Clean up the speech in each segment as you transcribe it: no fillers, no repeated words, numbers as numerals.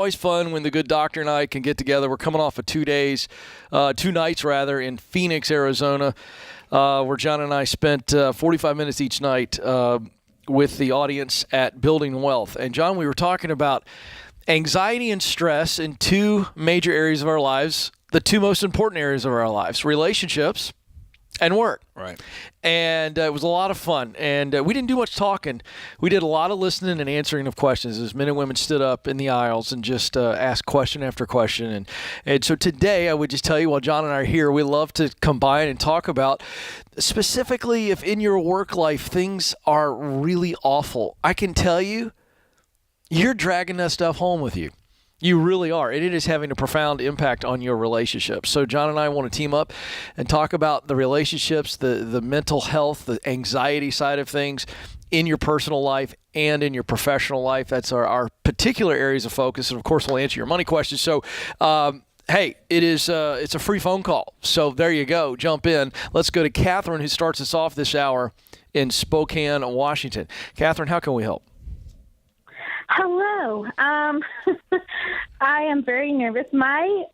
Always fun when the good doctor and I can get together. We're coming off of 2 nights in Phoenix, Arizona, where John and I spent 45 minutes each night with the audience at Building Wealth. And John, we were talking about anxiety and stress in two major areas of our lives, the two most important areas of our lives, relationships and work. Right. And it was a lot of fun. And we didn't do much talking. We did a lot of listening and answering of questions as men and women stood up in the aisles and just asked question after question. And so today, I would just tell you, while John and I are here, we love to combine and talk about specifically if in your work life things are really awful. I can tell you, you're dragging that stuff home with you. You really are, and it is having a profound impact on your relationships. So John and I want to team up and talk about the relationships, the mental health, the anxiety side of things in your personal life and in your professional life. That's our particular areas of focus, and of course we'll answer your money questions. So hey, it's a free phone call. So there you go. Jump in. Let's go to Catherine, who starts us off this hour in Spokane, Washington. Catherine, how can we help? Hello. I am very nervous. My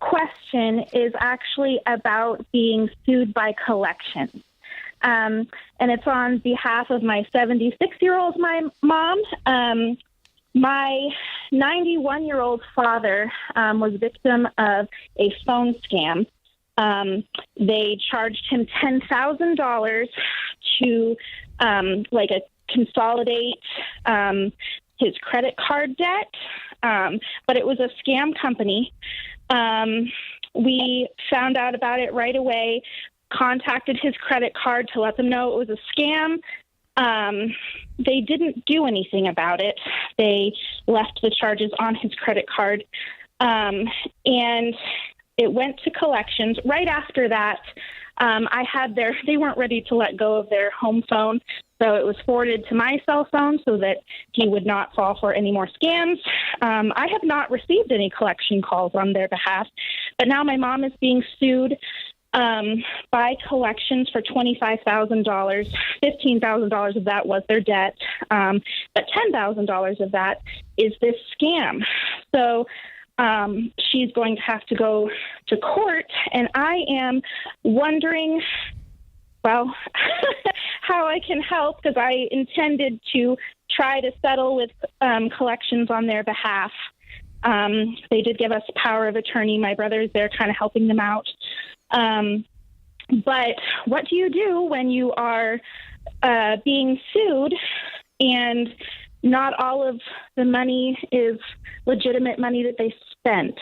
question is actually about being sued by collections. And it's on behalf of my 76-year-old mom. My 91-year-old father was victim of a phone scam. They charged him $10,000 to consolidate his credit card debt, but it was a scam company. We found out about it right away, contacted his credit card to let them know it was a scam. They didn't do anything about it. They left the charges on his credit card, and it went to collections. Right after that, they weren't ready to let go of their home phone, so it was forwarded to my cell phone so that he would not fall for any more scams. I have not received any collection calls on their behalf, but now my mom is being sued by collections for $25,000. $15,000 of that was their debt, but $10,000 of that is this scam. So she's going to have to go to court, and I am wondering, well, how I can help, because I intended to try to settle with collections on their behalf. They did give us power of attorney. My brother's there kind of helping them out. But what do you do when you are being sued and not all of the money is legitimate money that they spent?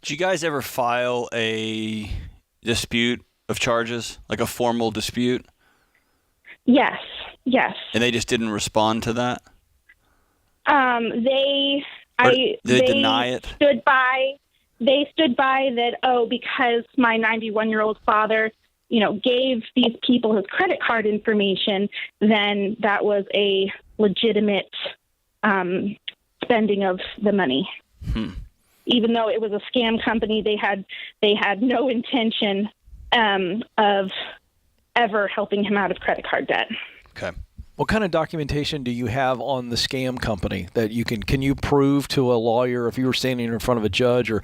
Did you guys ever file a dispute of charges, like a formal dispute? Yes. And they just didn't respond to that? They deny it? They stood by that, because my 91-year-old father, gave these people his credit card information, then that was a legitimate spending of the money. Even though it was a scam company, they had no intention of ever helping him out of credit card debt. Okay. What kind of documentation do you have on the scam company that can you prove to a lawyer, if you were standing in front of a judge or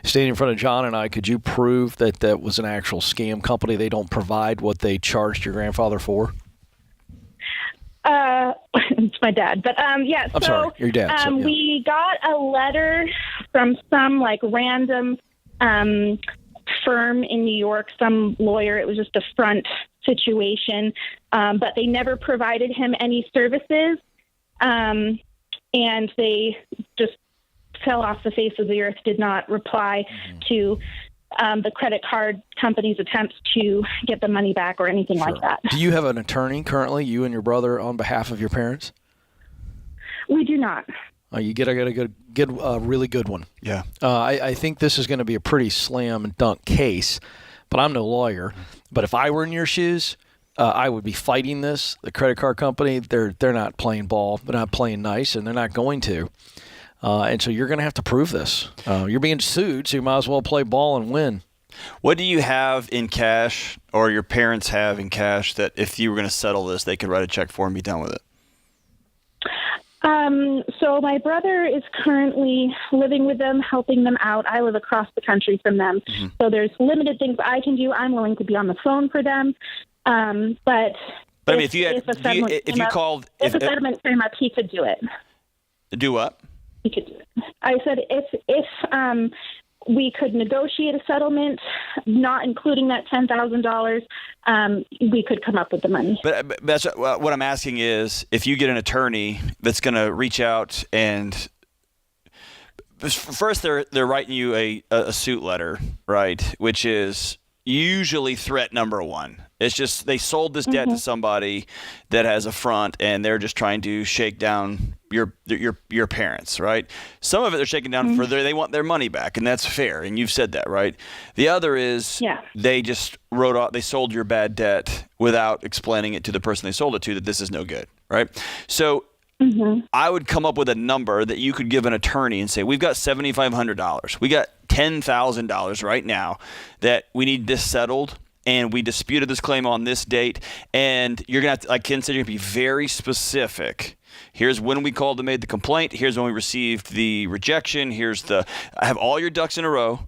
standing in front of John and I, could you prove that that was an actual scam company? They don't provide what they charged your grandfather for? It's my dad, but yeah. I'm sorry, your dad. Yeah. We got a letter from some random firm in New York, some lawyer. It was just a front situation, but they never provided him any services, and they just fell off the face of the earth, did not reply to the credit card company's attempts to get the money back or anything like that. Do you have an attorney currently, you and your brother, on behalf of your parents? We do not. You get a really good one. Yeah. I think this is going to be a pretty slam dunk case, but I'm no lawyer. But if I were in your shoes, I would be fighting this. The credit card company, they're not playing ball. They're not playing nice, and they're not going to. And so you're going to have to prove this. You're being sued, so you might as well play ball and win. What do you have in cash, or your parents have in cash, that if you were going to settle this, they could write a check for and be done with it? So my brother is currently living with them, helping them out. I live across the country from them. Mm-hmm. So there's limited things I can do. I'm willing to be on the phone for them. But I mean, if a settlement came up, he could do it. Do what? He could do it. I said if we could negotiate a settlement, not including that $10,000, we could come up with the money. But that's what I'm asking is, if you get an attorney that's going to reach out and first they're writing you a suit letter, right? Which is usually threat number one. It's just they sold this debt to somebody that has a front, and they're just trying to shake down your parents, right? Some of it they're shaking down for they want their money back, and that's fair, and you've said that, right? The other is they just they sold your bad debt without explaining it to the person they sold it to that this is no good, right? So I would come up with a number that you could give an attorney and say, we've got $7,500. We got $10,000 right now that we need this settled, and we disputed this claim on this date, and you're going to have to, like Ken said, you're going to be very specific. Here's when we called and made the complaint. Here's when we received the rejection. I have all your ducks in a row,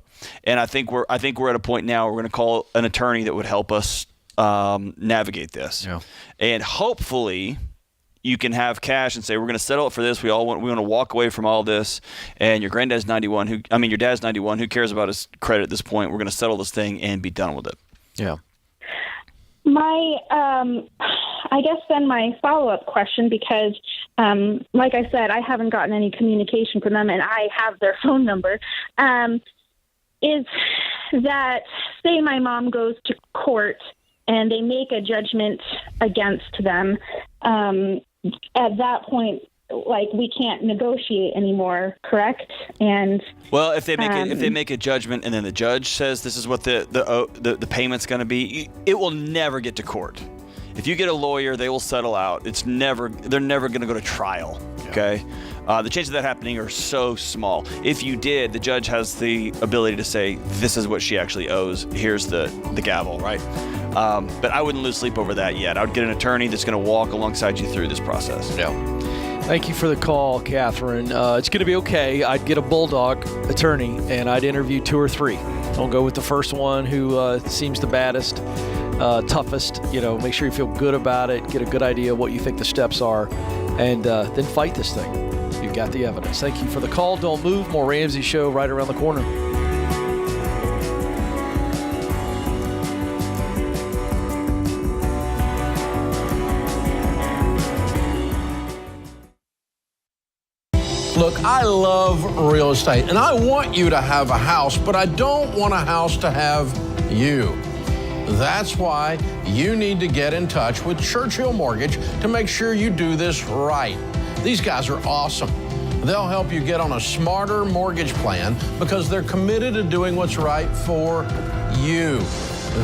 and I think we're at a point now where we're going to call an attorney that would help us navigate this. Yeah. And hopefully you can have cash and say, we're going to settle it for this. We want to walk away from all this. And your granddad's 91. Your dad's 91. Who cares about his credit at this point? We're going to settle this thing and be done with it. Yeah. I guess then my follow-up question, because like I said, I haven't gotten any communication from them, and I have their phone number, is that, say my mom goes to court and they make a judgment against them, at that point, like, we can't negotiate anymore, correct? And well, if they make a judgment and then the judge says this is what the payment's going to be, it will never get to court. If you get a lawyer, they will settle out. They're never going to go to trial. Okay, the chances of that happening are so small. If you did, the judge has the ability to say, this is what she actually owes. Here's the gavel, right? But I wouldn't lose sleep over that yet. I would get an attorney that's going to walk alongside you through this process. Yeah. Thank you for the call, Catherine. It's going to be okay. I'd get a bulldog attorney, and I'd interview 2 or 3. Don't go with the first one who seems the baddest, toughest. Make sure you feel good about it, get a good idea of what you think the steps are, and then fight this thing. You've got the evidence. Thank you for the call. Don't move. More Ramsey Show right around the corner. Look, I love real estate, and I want you to have a house, but I don't want a house to have you. That's why you need to get in touch with Churchill Mortgage to make sure you do this right. These guys are awesome. They'll help you get on a smarter mortgage plan because they're committed to doing what's right for you.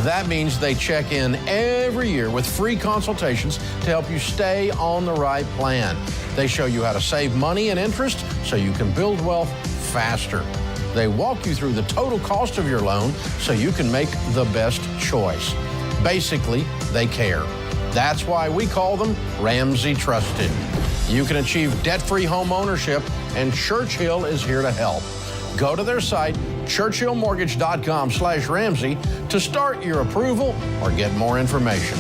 That means they check in every year with free consultations to help you stay on the right plan. They show you how to save money and interest so you can build wealth faster. They walk you through the total cost of your loan so you can make the best choice. Basically, they care. That's why we call them Ramsey Trusted. You can achieve debt-free home ownership, and Churchill is here to help. Go to their site, churchillmortgage.com/Ramsey, to start your approval or get more information.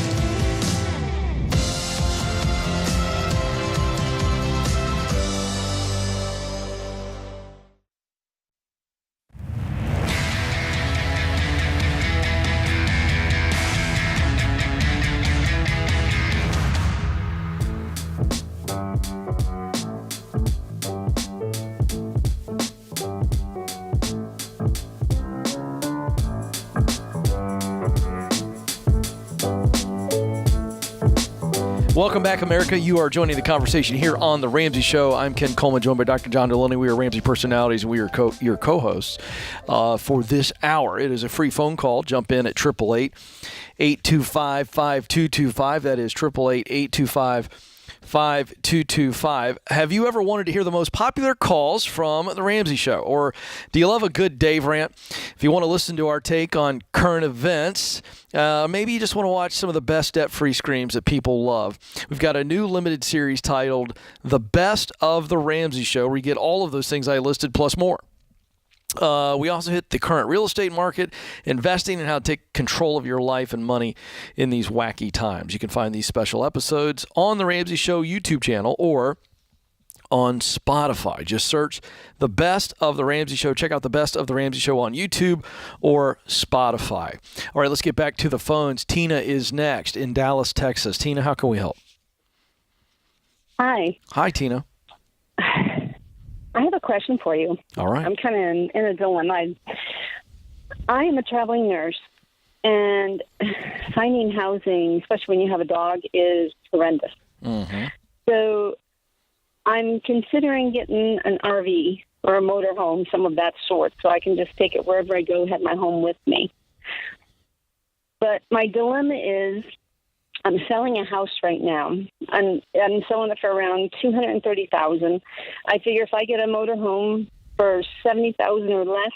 Welcome back, America. You are joining the conversation here on The Ramsey Show. I'm Ken Coleman, joined by Dr. John Deloney. We are Ramsey personalities, and we are your co-hosts for this hour. It is a free phone call. Jump in at 888-825-5225. That is 888-825-5225. 888-866-5225. Have you ever wanted to hear the most popular calls from The Ramsey Show? Or do you love a good Dave rant? If you want to listen to our take on current events, maybe you just want to watch some of the best debt-free screams that people love. We've got a new limited series titled The Best of The Ramsey Show, where you get all of those things I listed plus more. We also hit the current real estate market, investing, and how to take control of your life and money in these wacky times. You can find these special episodes on the Ramsey Show YouTube channel or on Spotify. Just search The Best of the Ramsey Show. Check out The Best of the Ramsey Show on YouTube or Spotify. All right, let's get back to the phones. Tina is next in Dallas, Texas. Tina, how can we help? Hi. Hi, Tina. I have a question for you. All right. I'm kind of in a dilemma. I am a traveling nurse, and finding housing, especially when you have a dog, is horrendous. Mm-hmm. So I'm considering getting an RV or a motorhome, some of that sort, so I can just take it wherever I go, have my home with me. But my dilemma is I'm selling a house right now. I'm selling it for around $230,000. I figure if I get a motorhome for $70,000 or less,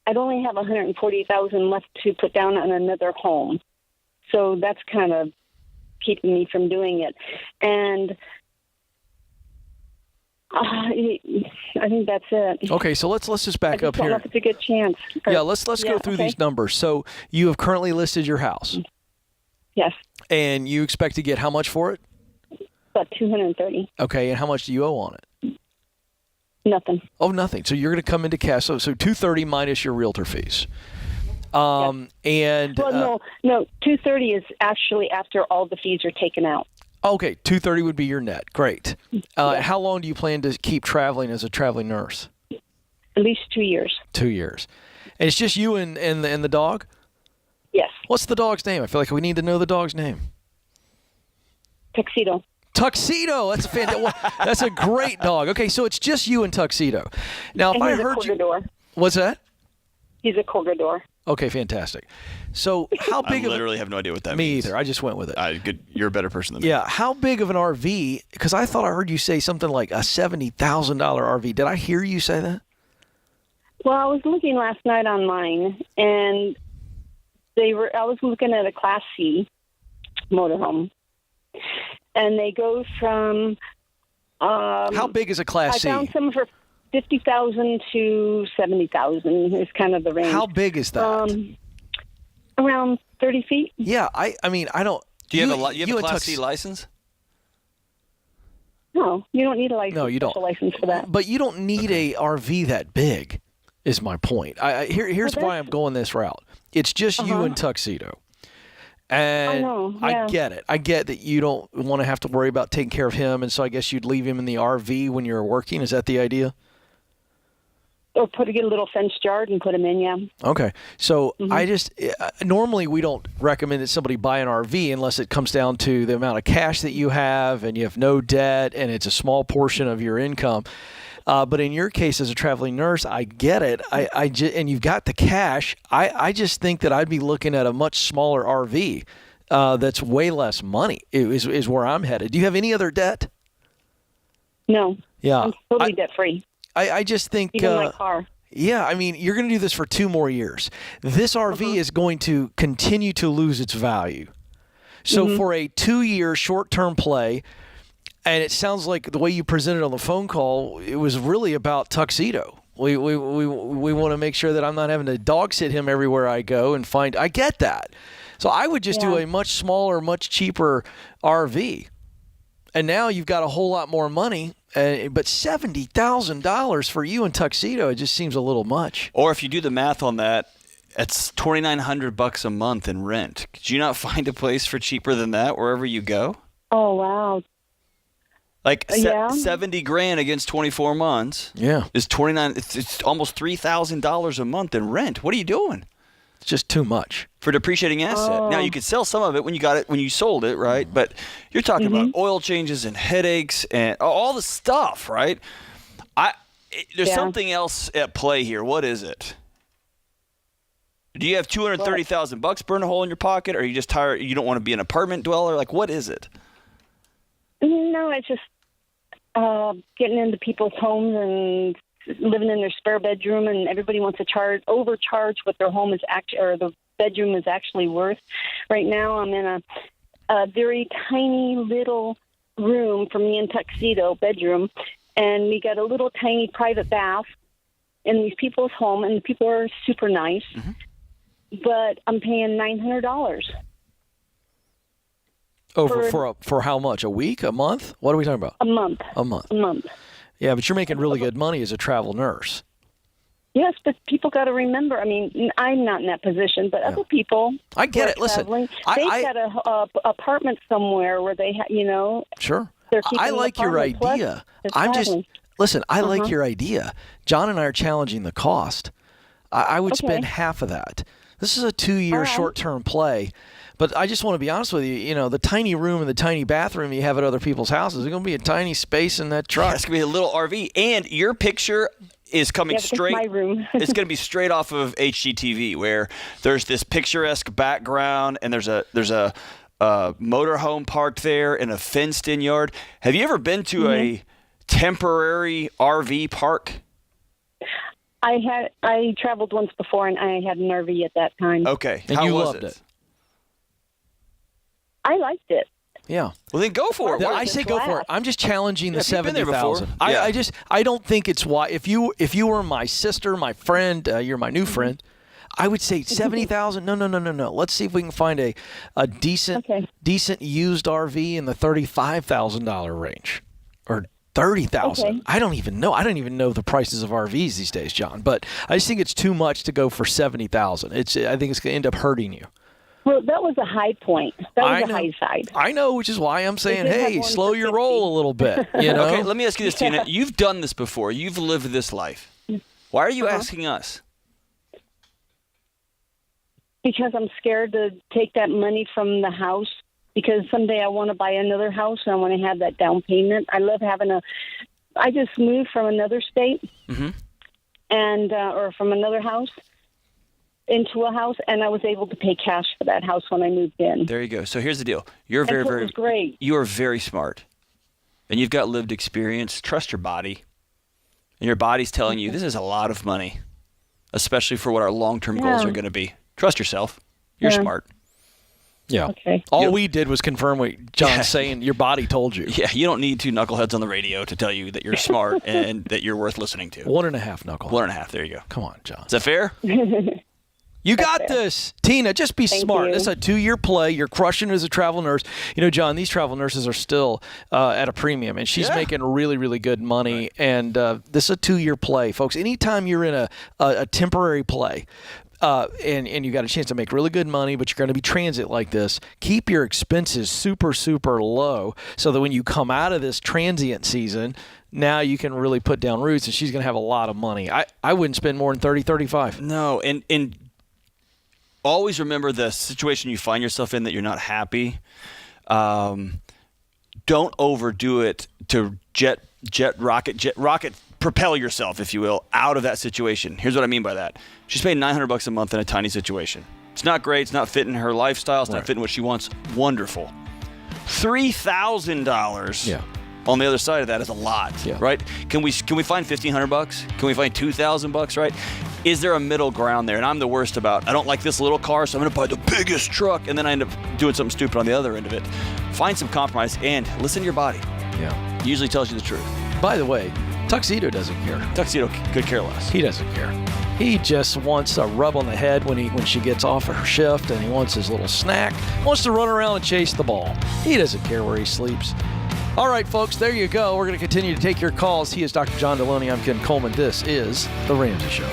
I'd only have $140,000 left to put down on another home. So that's kind of keeping me from doing it. And I think that's it. Okay, so let's just back up I don't here. know if it's a good chance. Yeah, let's go through these numbers. So you have currently listed your house. Yes. And you expect to get how much for it? About $230,000. Okay, and how much do you owe on it? Nothing. Oh, nothing. So you're going to come into cash. So $230,000 minus your realtor fees. Yes. And no, $230,000 is actually after all the fees are taken out. Okay, $230,000 would be your net. Great. How long do you plan to keep traveling as a traveling nurse? At least 2 years. 2 years. And it's just you and the dog? Yes. What's the dog's name? I feel like we need to know the dog's name. Tuxedo. Tuxedo. That's that's a great dog. Okay, so it's just you and Tuxedo. Now, if I heard you, what's that? He's a corregidor. Okay, fantastic. So, how big? I literally have no idea what that Me means. either. I just went with it. Good. You're a better person than me. Yeah. How big of an RV? Because I thought I heard you say something like a $70,000 RV. Did I hear you say that? Well, I was looking last night online, and I was looking at a Class C motorhome, and they go from. How big is a Class C? I found some for $50,000 to $70,000 is kind of the range. How big is that? Around 30 feet. Yeah, I mean, I don't. Do you have a Class C license? No, you don't need a license. No, you don't. License for that. But you don't need a RV that big. Is my point. Here's why I'm going this route. It's just you and Tuxedo. And I know, yeah. I get it. I get that you don't want to have to worry about taking care of him, and so I guess you'd leave him in the RV when you're working. Is that the idea? Or get a little fenced yard and put him in, yeah. Okay. So I just normally we don't recommend that somebody buy an RV unless it comes down to the amount of cash that you have and you have no debt and it's a small portion of your income. But in your case, as a traveling nurse, I get it. And you've got the cash. I just think that I'd be looking at a much smaller RV that's way less money is where I'm headed. Do you have any other debt? No. Yeah. I'm totally debt-free. I just think... Even my car. Yeah, I mean, you're going to do this for 2 more years. This RV is going to continue to lose its value. So for a 2-year short-term play... And it sounds like the way you presented on the phone call, it was really about Tuxedo. We want to make sure that I'm not having to dog sit him everywhere I go and find. I get that. So I would just do a much smaller, much cheaper RV. And now you've got a whole lot more money. But $70,000 for you and Tuxedo, it just seems a little much. Or if you do the math on that, it's $2,900 a month in rent. Could you not find a place for cheaper than that wherever you go? Oh, wow. Like $70,000 against 24 months. Yeah, is It's almost $3,000 a month in rent. What are you doing? It's just too much for depreciating asset. Now you could sell some of it when you sold it, right? But you're talking about oil changes and headaches and all the stuff, right? There's something else at play here. What is it? Do you have $230,000 burn a hole in your pocket, or are you just tired? You don't want to be an apartment dweller? Like, what is it? No, it's just getting into people's homes and living in their spare bedroom, and everybody wants to overcharge what their home is or the bedroom is actually worth. Right now, I'm in a very tiny little room for me and Tuxedo bedroom, and we got a little tiny private bath in these people's home, and the people are super nice. Mm-hmm. But I'm paying $900. For how much? A week? A month? What are we talking about? A month. A month. A month. Yeah, but you're making really good money as a travel nurse. Yes, but people got to remember. I mean, I'm not in that position, but other people. I get it. Listen, they've got a apartment somewhere where they, Sure. I like your idea. I like your idea. John and I are challenging the cost. I would spend half of that. This is a 2-year short-term play. But I just want to be honest with you. The tiny room and the tiny bathroom you have at other people's houses, there's going to be a tiny space in that truck. It's going to be a little RV. And your picture is coming straight. My room. It's going to be straight off of HGTV, where there's this picturesque background, and there's a motorhome parked there in a fenced-in yard. Have you ever been to a temporary RV park? I traveled once before, and I had an RV at that time. Okay. And How you was loved it? I liked it. Yeah. Well, then go for it. I say go for it. I'm just challenging the 70,000. Yeah. I don't think it's why. If you were my sister, my friend, you're my new friend, I would say 70,000. No. Let's see if we can find a decent used RV in the $35,000 range, or 30,000. Okay. I don't even know. I don't even know the prices of RVs these days, John. But I just think it's too much to go for 70,000. I think it's going to end up hurting you. Well, that was a high point. That was a high side. I know, which is why I'm saying, hey, slow your roll a little bit. Okay, let me ask you this, Tina. You've done this before. You've lived this life. Why are you asking us? Because I'm scared to take that money from the house, because someday I want to buy another house and I want to have that down payment. I love having I just moved from another state and or from another house into a house, and I was able to pay cash for that house when I moved in. There you go. So here's the deal. You're it was great. You are very smart, and you've got lived experience. Trust your body, and your body's telling you this is a lot of money, especially for what our long-term goals are going to be. Trust yourself. You're smart. Yeah. Okay. All we did was confirm what John's saying. Your body told you. Yeah, you don't need two knuckleheads on the radio to tell you that you're smart and that you're worth listening to. 1.5 knuckleheads. 1.5. There you go. Come on, John. Is that fair? You got this. Tina, just be smart. you. It's a 2-year play. You're crushing it as a travel nurse. John, these travel nurses are still at a premium, and she's making really, really good money. Right. And this is a 2-year play, folks. Anytime you're in a temporary play, and you got a chance to make really good money, but you're going to be transit like this, keep your expenses super, super low so that when you come out of this transient season, now you can really put down roots, and she's going to have a lot of money. I wouldn't spend more than $30, $35. No, and always remember the situation you find yourself in that you're not happy. Don't overdo it to rocket propel yourself, if you will, out of that situation. Here's what I mean by that. She's paying $900 a month in a tiny situation. It's not great. It's not fitting her lifestyle. It's not fitting what she wants. Wonderful. $3,000 on the other side of that is a lot, right? Can we find $1,500? Can we find $2,000, right? Is there a middle ground there? And I'm the worst about, I don't like this little car, so I'm going to buy the biggest truck, and then I end up doing something stupid on the other end of it. Find some compromise and listen to your body. Yeah. It usually tells you the truth. By the way, Tuxedo doesn't care. Tuxedo could care less. He doesn't care. He just wants a rub on the head when she gets off her shift, and he wants his little snack. Wants to run around and chase the ball. He doesn't care where he sleeps. All right, folks, there you go. We're going to continue to take your calls. He is Dr. John Deloney. I'm Ken Coleman. This is The Ramsey Show.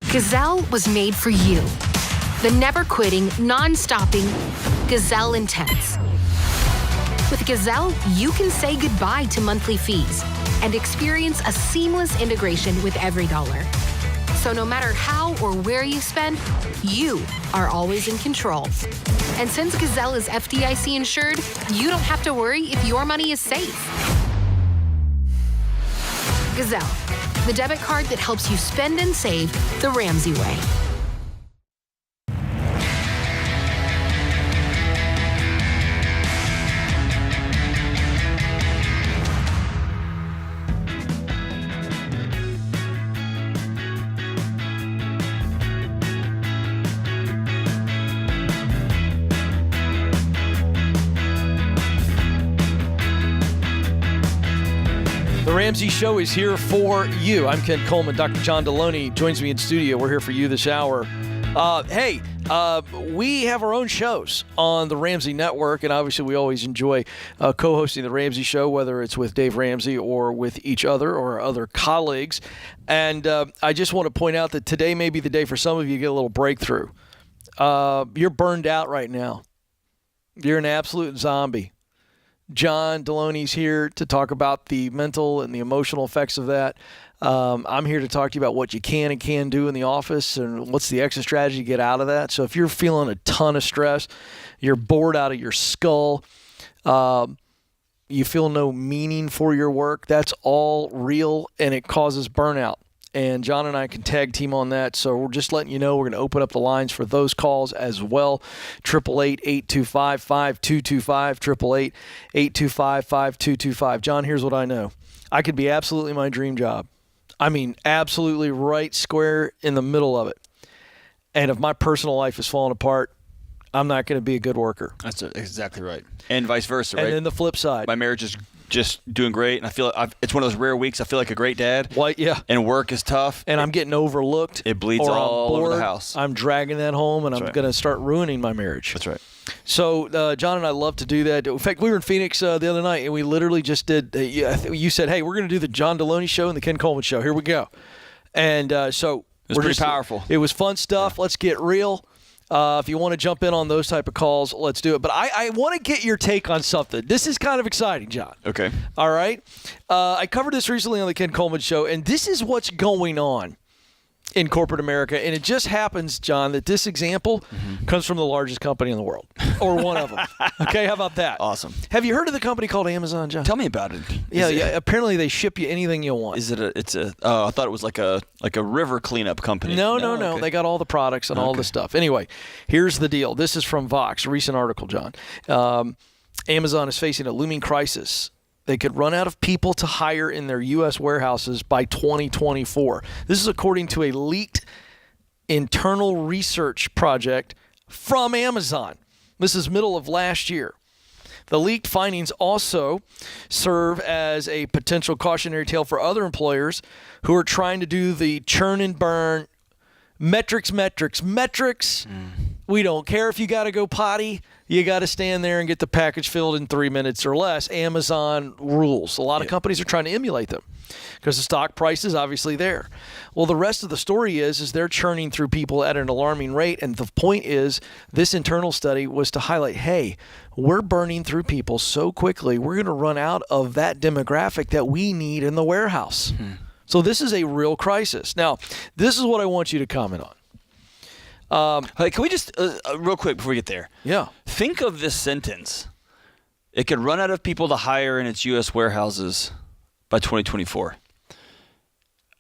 Gazelle was made for you. The never-quitting, non-stopping Gazelle Intense. With Gazelle, you can say goodbye to monthly fees and experience a seamless integration with every dollar. So no matter how or where you spend, you are always in control. And since Gazelle is FDIC insured, you don't have to worry if your money is safe. Gazelle, the debit card that helps you spend and save the Ramsey way. The Ramsey Show is here for you. I'm Ken Coleman. Dr. John Deloney joins me in studio. We're here for you this hour. We have our own shows on the Ramsey Network, and obviously we always enjoy co-hosting the Ramsey Show, whether it's with Dave Ramsey or with each other or other colleagues. And I just want to point out that today may be the day for some of you to get a little breakthrough. You're burned out right now. You're an absolute zombie. John Deloney's here to talk about the mental and the emotional effects of that. I'm here to talk to you about what you can and can't do in the office and what's the exit strategy to get out of that. So if you're feeling a ton of stress, you're bored out of your skull, you feel no meaning for your work, that's all real and it causes burnout. And John and I can tag team on that. So we're just letting you know we're going to open up the lines for those calls as well. 888-825-5225, 888-825-5225. John, here's what I know. I could be absolutely my dream job. I mean, absolutely right square in the middle of it. And if my personal life is falling apart, I'm not going to be a good worker. That's exactly right. And vice versa, right? And then the flip side. My marriage is just doing great, and I feel it's one of those rare weeks I feel like a great dad. Well, yeah. And work is tough. And I'm getting overlooked. It bleeds all over the house. I'm dragging that home, and I'm going to start ruining my marriage. That's right. So John and I love to do that. In fact, we were in Phoenix the other night, and we literally just did you said, hey, we're going to do the John Deloney Show and the Ken Coleman Show. Here we go. And so it was pretty powerful. It was fun stuff. Yeah. Let's get real. If you want to jump in on those type of calls, let's do it. But I want to get your take on something. This is kind of exciting, John. Okay. All right. I covered this recently on the Ken Coleman Show, and this is what's going on in corporate America. And it just happens, John, that this example comes from the largest company in the world, or one of them. Okay, how about that? Awesome. Have you heard of the company called Amazon, John? Tell me about it. Yeah. Apparently, they ship you anything you want. Is it I thought it was like a river cleanup company. No. Okay. They got all the products and all the stuff. Anyway, here's the deal. This is from Vox, a recent article, John. Amazon is facing a looming crisis. They could run out of people to hire in their U.S. warehouses by 2024. This is according to a leaked internal research project from Amazon. This is middle of last year. The leaked findings also serve as a potential cautionary tale for other employers who are trying to do the churn and burn metrics. We don't care if you got to go potty. You got to stand there and get the package filled in 3 minutes or less. Amazon rules. A lot of companies are trying to emulate them because the stock price is obviously there. Well, the rest of the story is they're churning through people at an alarming rate. And the point is, this internal study was to highlight, hey, we're burning through people so quickly, we're going to run out of that demographic that we need in the warehouse. So this is a real crisis. Now, this is what I want you to comment on. Hey, can we just, real quick before we get there? Yeah. Think of this sentence. It could run out of people to hire in its U.S. warehouses by 2024.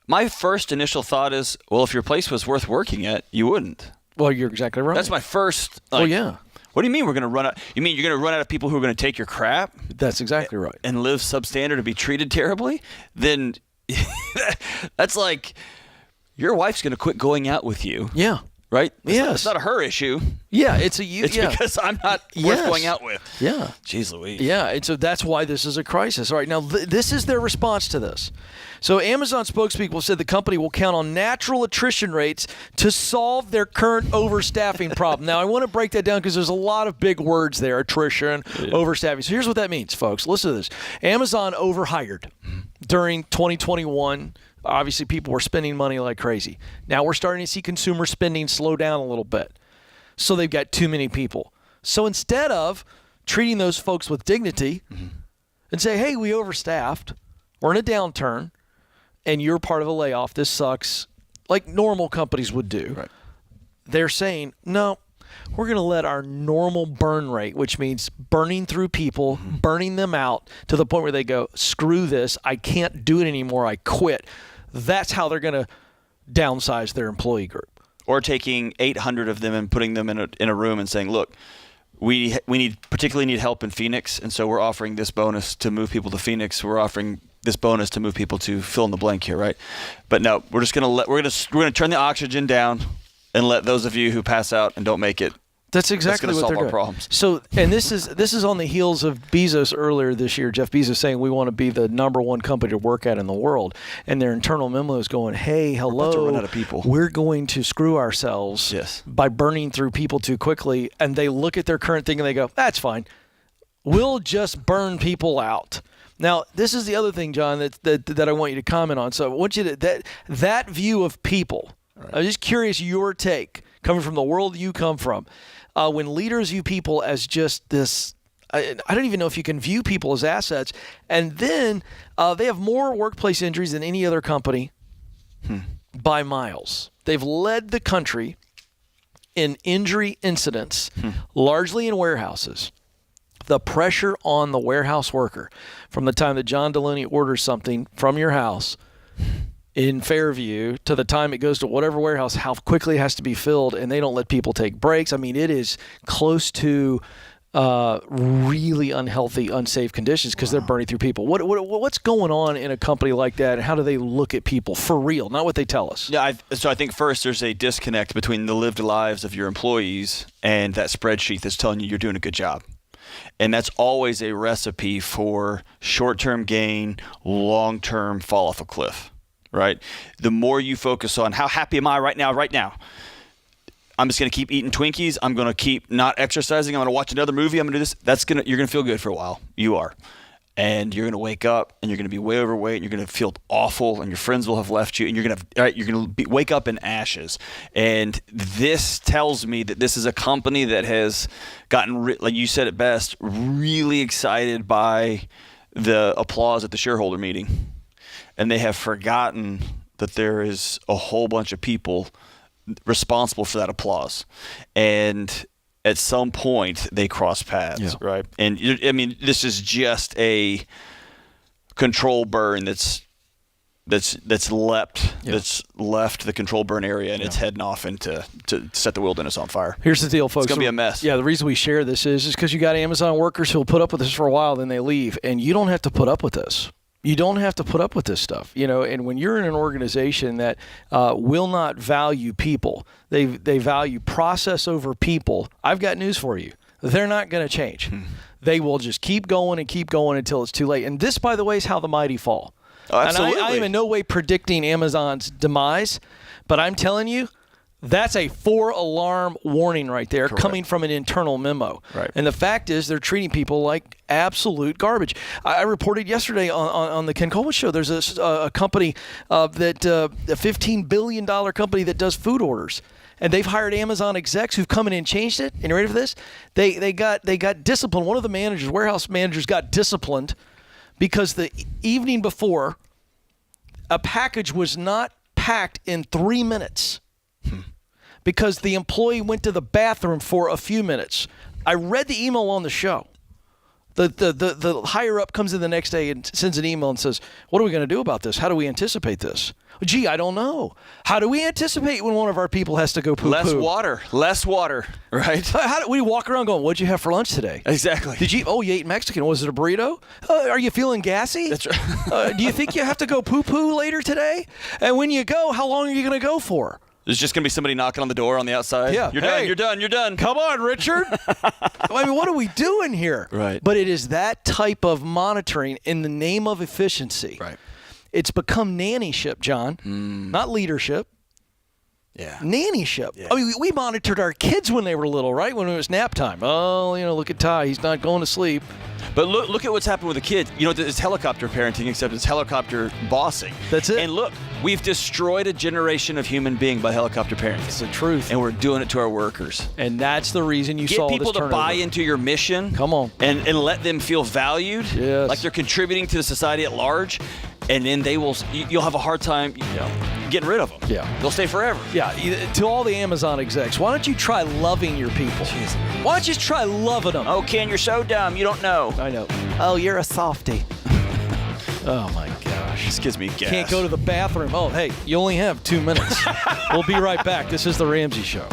My first initial thought is, well, if your place was worth working at, you wouldn't. Well, you're exactly right. That's my first. Yeah. What do you mean we're going to run out? You mean you're going to run out of people who are going to take your crap? That's exactly right. And live substandard and be treated terribly? Then that's like your wife's going to quit going out with you. Yeah. Right? Yes. It's not a her issue. Yeah, it's a you. It's because I'm not worth going out with. Yeah. Jeez Louise. Yeah, and so that's why this is a crisis. All right, now this is their response to this. So Amazon spokespeople said the company will count on natural attrition rates to solve their current overstaffing problem. Now, I want to break that down because there's a lot of big words there, attrition, overstaffing. So here's what that means, folks. Listen to this. Amazon overhired during 2021. Obviously, people were spending money like crazy. Now we're starting to see consumer spending slow down a little bit. So they've got too many people. So instead of treating those folks with dignity and say, hey, we overstaffed, we're in a downturn, and you're part of a layoff, this sucks, like normal companies would do. Right. They're saying, no, we're going to let our normal burn rate, which means burning through people, burning them out to the point where they go, screw this, I can't do it anymore, I quit. that's how they're going to downsize their employee group. Or taking 800 of them and putting them in a room and saying, look, we particularly need help in Phoenix, and so we're offering this bonus to move people to Phoenix. We're offering this bonus to move people to fill in the blank here, right? But no, we're going to turn the oxygen down and let those of you who pass out and don't make it. That's exactly what they're doing. Solve our problems. So, and this is on the heels of Bezos earlier this year. Jeff Bezos saying we want to be the number one company to work at in the world, and their internal memo is going, "Hey, hello, we're about to run out of people. We're going to screw ourselves by burning through people too quickly." And they look at their current thing and they go, "That's fine. We'll just burn people out." Now, this is the other thing, John, that I want you to comment on. So, I want you to that view of people. Right. I'm just curious your take coming from the world you come from. When leaders view people as just this, I don't even know if you can view people as assets. And then they have more workplace injuries than any other company by miles. They've led the country in injury incidents, largely in warehouses. The pressure on the warehouse worker from the time that John Delaney orders something from your house in Fairview to the time it goes to whatever warehouse, how quickly it has to be filled, and they don't let people take breaks. I mean, it is close to really unhealthy, unsafe conditions because they're burning through people. What's going on in a company like that, and how do they look at people for real, not what they tell us? Yeah, so I think first there's a disconnect between the lived lives of your employees and that spreadsheet that's telling you you're doing a good job. And that's always a recipe for short-term gain, long-term fall off a cliff. Right? The more you focus on how happy am I right now, I'm just going to keep eating Twinkies. I'm going to keep not exercising. I'm going to watch another movie. I'm going to do this. You're going to feel good for a while. You are. And you're going to wake up and you're going to be way overweight and you're going to feel awful and your friends will have left you and you're going to wake up in ashes. And this tells me that this is a company that has gotten, like you said it best, really excited by the applause at the shareholder meeting. And they have forgotten that there is a whole bunch of people responsible for that applause. And at some point, they cross paths, right? And, I mean, this is just a control burn that's left the control burn area, and it's heading off to set the wilderness on fire. Here's the deal, folks. It's going to be a mess. Yeah, the reason we share this is because you got Amazon workers who will put up with this for a while, then they leave. And you don't have to put up with this. You don't have to put up with this stuff, and when you're in an organization that will not value people, they value process over people, I've got news for you. They're not going to change. They will just keep going until it's too late. And this, by the way, is how the mighty fall. Oh, absolutely. And I am in no way predicting Amazon's demise, but I'm telling you, that's a 4-alarm warning right there. Correct. Coming from an internal memo. Right. And the fact is they're treating people like absolute garbage. I reported yesterday on the Ken Coleman Show, there's a company a $15 billion company that does food orders. And they've hired Amazon execs who've come in and changed it. And you ready for this? They got disciplined. One of the warehouse managers got disciplined because the evening before, a package was not packed in 3 minutes. Because the employee went to the bathroom for a few minutes. I read the email on the show. The higher up comes in the next day and sends an email and says, "What are we going to do about this? How do we anticipate this?" Gee, I don't know. How do we anticipate when one of our people has to go poo-poo? Less water, right? How do we walk around going, "What'd you have for lunch today?" Exactly. You ate Mexican. Was it a burrito? Are you feeling gassy? That's right. Do you think you have to go poo-poo later today? And when you go, how long are you going to go for? There's just going to be somebody knocking on the door on the outside. Yeah. You're done. Come on, Richard. I mean, what are we doing here? Right. But it is that type of monitoring in the name of efficiency. Right. It's become nannyship, John, not leadership. Yeah. Nannyship. Yeah. I mean, we monitored our kids when they were little, right? When it was nap time. Oh, look at Ty. He's not going to sleep. But look at what's happened with the kids. It's helicopter parenting, except it's helicopter bossing. That's it. And look, we've destroyed a generation of human being by helicopter parenting. It's the truth. And we're doing it to our workers. And that's the reason you saw this turnover. Get people to buy into your mission. Come on. And let them feel valued. Yes. Like they're contributing to the society at large. And then you'll have a hard time getting rid of them. Yeah. They'll stay forever. Yeah. To all the Amazon execs, why don't you try loving your people? Jeez. Why don't you try loving them? Oh, Ken, you're so dumb. You don't know. I know. Oh, you're a softie. Oh, my God. gosh. This gives me gas. Can't go to the bathroom. Oh, hey, you only have 2 minutes. We'll be right back. This is The Ramsey Show.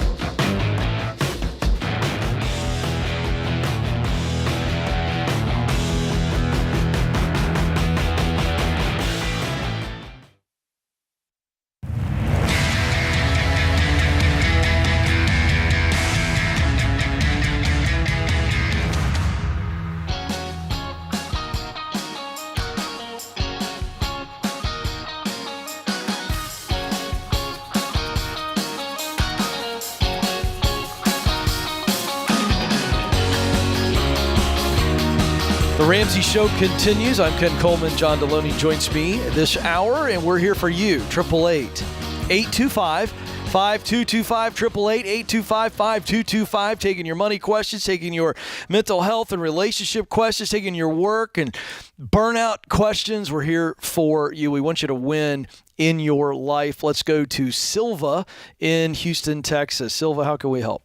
The Ramsey Show continues. I'm Ken Coleman. John Deloney joins me this hour, and we're here for you. 888-825-5225, 888-825-5225, taking your money questions, taking your mental health and relationship questions, taking your work and burnout questions. We're here for you. We want you to win in your life. Let's go to Silva in Houston, Texas. Silva, how can we help?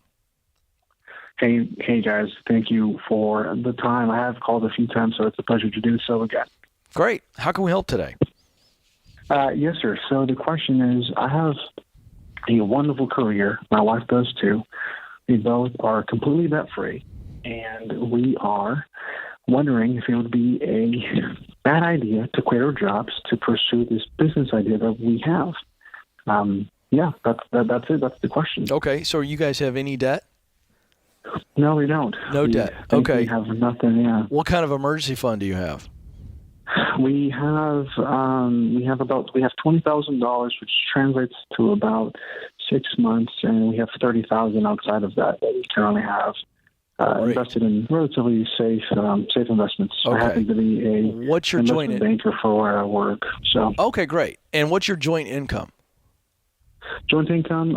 Hey guys, thank you for the time. I have called a few times, so it's a pleasure to do so again. Great. How can we help today? Yes, sir. So the question is, I have a wonderful career. My wife does too. We both are completely debt-free, and we are wondering if it would be a bad idea to quit our jobs to pursue this business idea that we have. Yeah, that's it. That's the question. Okay. So you guys have any debt? No, we don't. No debt. Okay. We have nothing. Yeah. What kind of emergency fund do you have? We have $20,000, which translates to about 6 months, and we have $30,000 outside of that we currently have invested in relatively safe investments. Okay. I happen to be a what's your joint banker for where I work. So okay, great. And what's your joint income? Joint income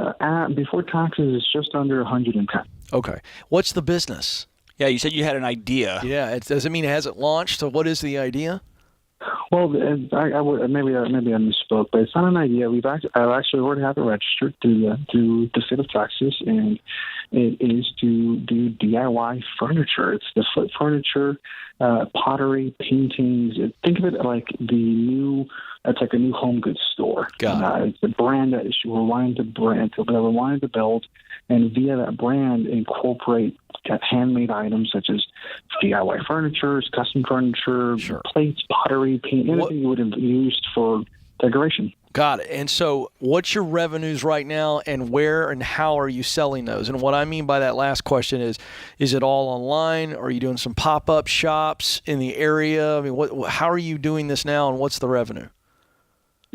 before taxes is just under 110. Okay. What's the business? Yeah, you said you had an idea. Yeah. Does it mean it hasn't launched? So what is the idea? Well, I would maybe I misspoke, but it's not an idea. I actually already have it registered through the state of Texas, and it is to do DIY furniture. It's the foot furniture, pottery, paintings. Think of it like it's like a new home goods store. It's a brand that we're wanting to build, and via that brand incorporate handmade items such as DIY furniture, custom furniture, plates, pottery, paint, anything you would have used for decoration. Got it. And so what's your revenues right now, and where and how are you selling those? And what I mean by that last question is it all online? Or are you doing some pop-up shops in the area? I mean, how are you doing this now, and what's the revenue?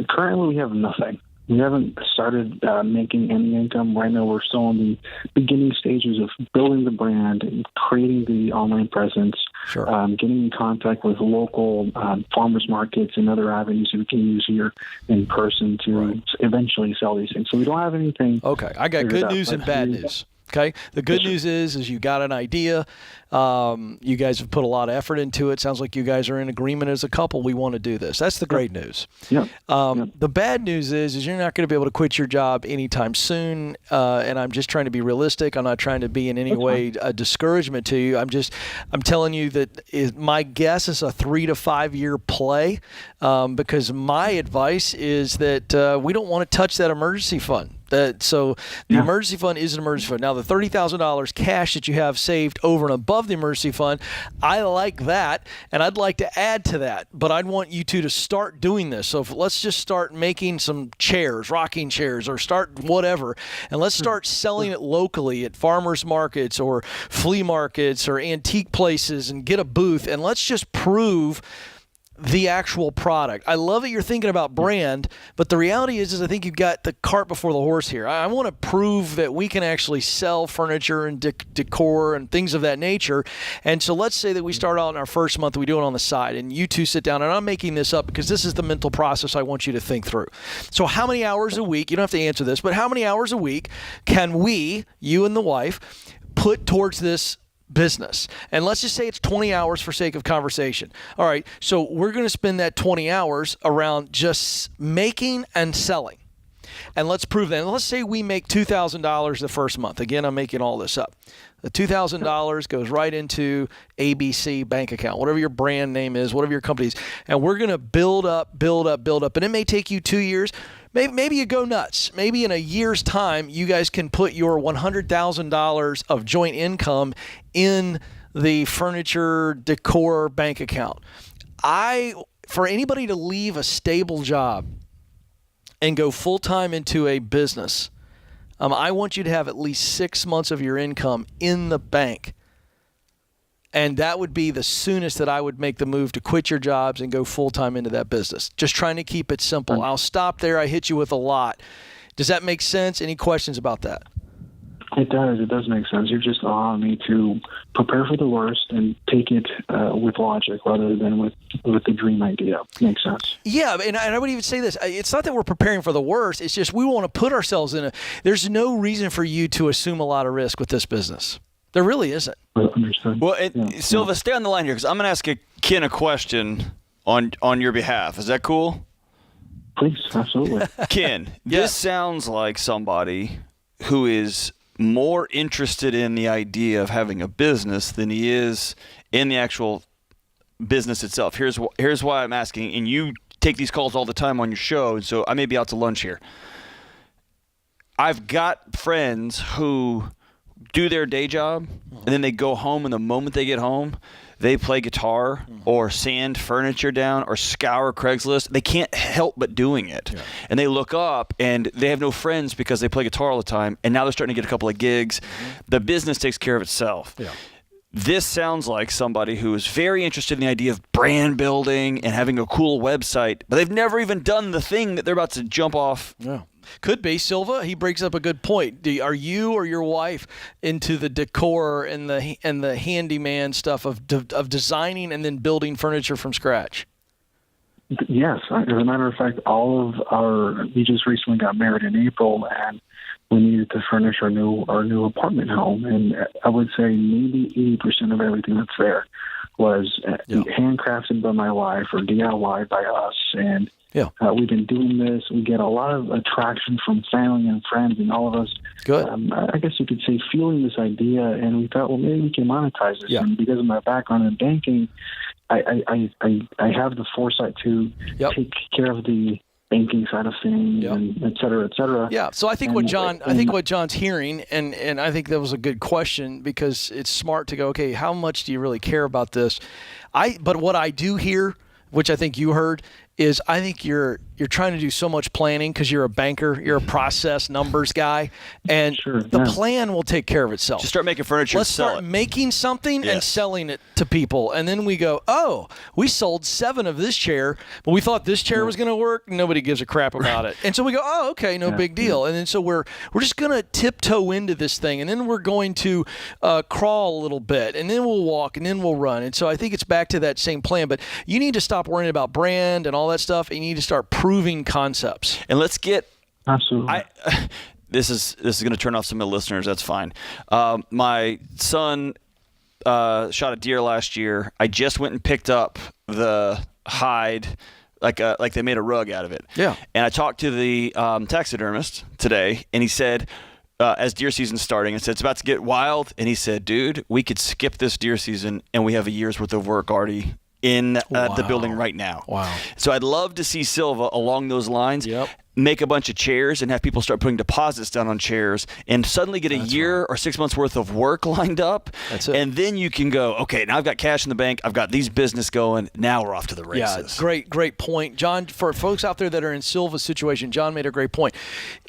Currently, we have nothing. We haven't started making any income. Right now, we're still in the beginning stages of building the brand and creating the online presence, getting in contact with local farmers markets and other avenues that we can use here in person to eventually sell these things. So we don't have anything. Okay, I got good news and bad news. Okay, the good news is you got an idea. You guys have put a lot of effort into it. Sounds like you guys are in agreement as a couple. We want to do this. That's the great news. The bad news is you're not going to be able to quit your job anytime soon. And I'm just trying to be realistic. I'm not trying to be in any way a discouragement to you. I'm telling you that my guess is a 3 to 5 year play. Because my advice is that we don't want to touch that emergency fund. So the emergency fund is an emergency fund. Now, the $30,000 cash that you have saved over and above the emergency fund, I like that, and I'd like to add to that. But I'd want you two to start doing this. So let's just start making some chairs, rocking chairs, or start whatever, and let's start selling it locally at farmers markets or flea markets or antique places and get a booth, and let's just prove the actual product. I love that you're thinking about brand, but the reality is I think you've got the cart before the horse here. I want to prove that we can actually sell furniture and decor and things of that nature. And so let's say that we start out in our first month, we do it on the side, and you two sit down, and I'm making this up because this is the mental process I want you to think through. So how many hours a week, you don't have to answer this, but how many hours a week can we, you and the wife, put towards this business? And let's just say it's 20 hours for sake of conversation. All right, so we're going to spend that 20 hours around just making and selling. and let's prove that. And let's say we make $2,000 the first month. Again, I'm making all this up. The $2,000 goes right into ABC bank account, whatever your brand name is, whatever your company is. And we're going to build up. And it may take you 2 years. Maybe you go nuts. Maybe in a year's time, you guys can put your $100,000 of joint income in the furniture decor bank account. For anybody to leave a stable job and go full-time into a business, I want you to have at least 6 months of your income in the bank. And that would be the soonest that I would make the move to quit your jobs and go full-time into that business. Just trying to keep it simple. I'll stop there. I hit you with a lot. Does that make sense? Any questions about that? It does. It does make sense. You're just allowing me to prepare for the worst and take it with logic rather than with the dream idea. Makes sense. Yeah, and I would even say this. It's not that we're preparing for the worst. It's just we want to put ourselves in there's no reason for you to assume a lot of risk with this business. There really isn't. Understood. Well, Silva, stay on the line here because I'm going to ask Ken a question on your behalf. Is that cool? Please, absolutely. Ken, this sounds like somebody who is more interested in the idea of having a business than he is in the actual business itself. Here's why I'm asking, and you take these calls all the time on your show, and so I may be out to lunch here. I've got friends who do their day job, and then they go home, and the moment they get home, they play guitar or sand furniture down or scour Craigslist. They can't help but doing it. Yeah. And they look up, and they have no friends because they play guitar all the time, and now they're starting to get a couple of gigs. The business takes care of itself. Yeah. This sounds like somebody who is very interested in the idea of brand building and having a cool website, but they've never even done the thing that they're about to jump off. Yeah. Could be. Silva, he brings up a good point. Are you or your wife into the decor and the handyman stuff of designing and then building furniture from scratch? Yes. As a matter of fact, we just recently got married in April, and we needed to furnish our new apartment home. And I would say maybe 80% of everything that's there was handcrafted by my wife or DIY by us. And we've been doing this. We get a lot of attraction from family and friends, and all of us, good. I guess you could say, feeling this idea, and we thought, well, maybe we can monetize this. Yeah. And because of my background in banking, I have the foresight to take care of the banking side of things, and et cetera, et cetera. Yeah. So I think what John's hearing, and I think that was a good question because it's smart to go, okay, how much do you really care about this? But what I do hear, which I think you heard, is I think you're trying to do so much planning because you're a banker, you're a process numbers guy, and the plan will take care of itself. Just start making furniture. Let's start making something and selling it to people, and then we go, oh, we sold 7 of this chair, but we thought this chair was going to work. Nobody gives a crap about it, and so we go, oh, okay, no big deal. And then so we're just going to tiptoe into this thing, and then we're going to crawl a little bit, and then we'll walk, and then we'll run. And so I think it's back to that same plan. But you need to stop worrying about brand and all that stuff, and you need to start proving concepts. And let's get absolutely. This is going to turn off some of the listeners. That's fine. My son shot a deer last year. I just went and picked up the hide, like they made a rug out of it. Yeah. And I talked to the taxidermist today, and he said, as deer season's starting, I said, it's about to get wild. And he said, dude, we could skip this deer season, and we have a year's worth of work already in the building right now. Wow. So I'd love to see Silva along those lines. Yep. Make a bunch of chairs and have people start putting deposits down on chairs and suddenly get a year or 6 months worth of work lined up. That's it. And then you can go, okay, now I've got cash in the bank. I've got these business going. Now we're off to the races. Yeah, great point. John, for folks out there that are in Silva's situation, John made a great point.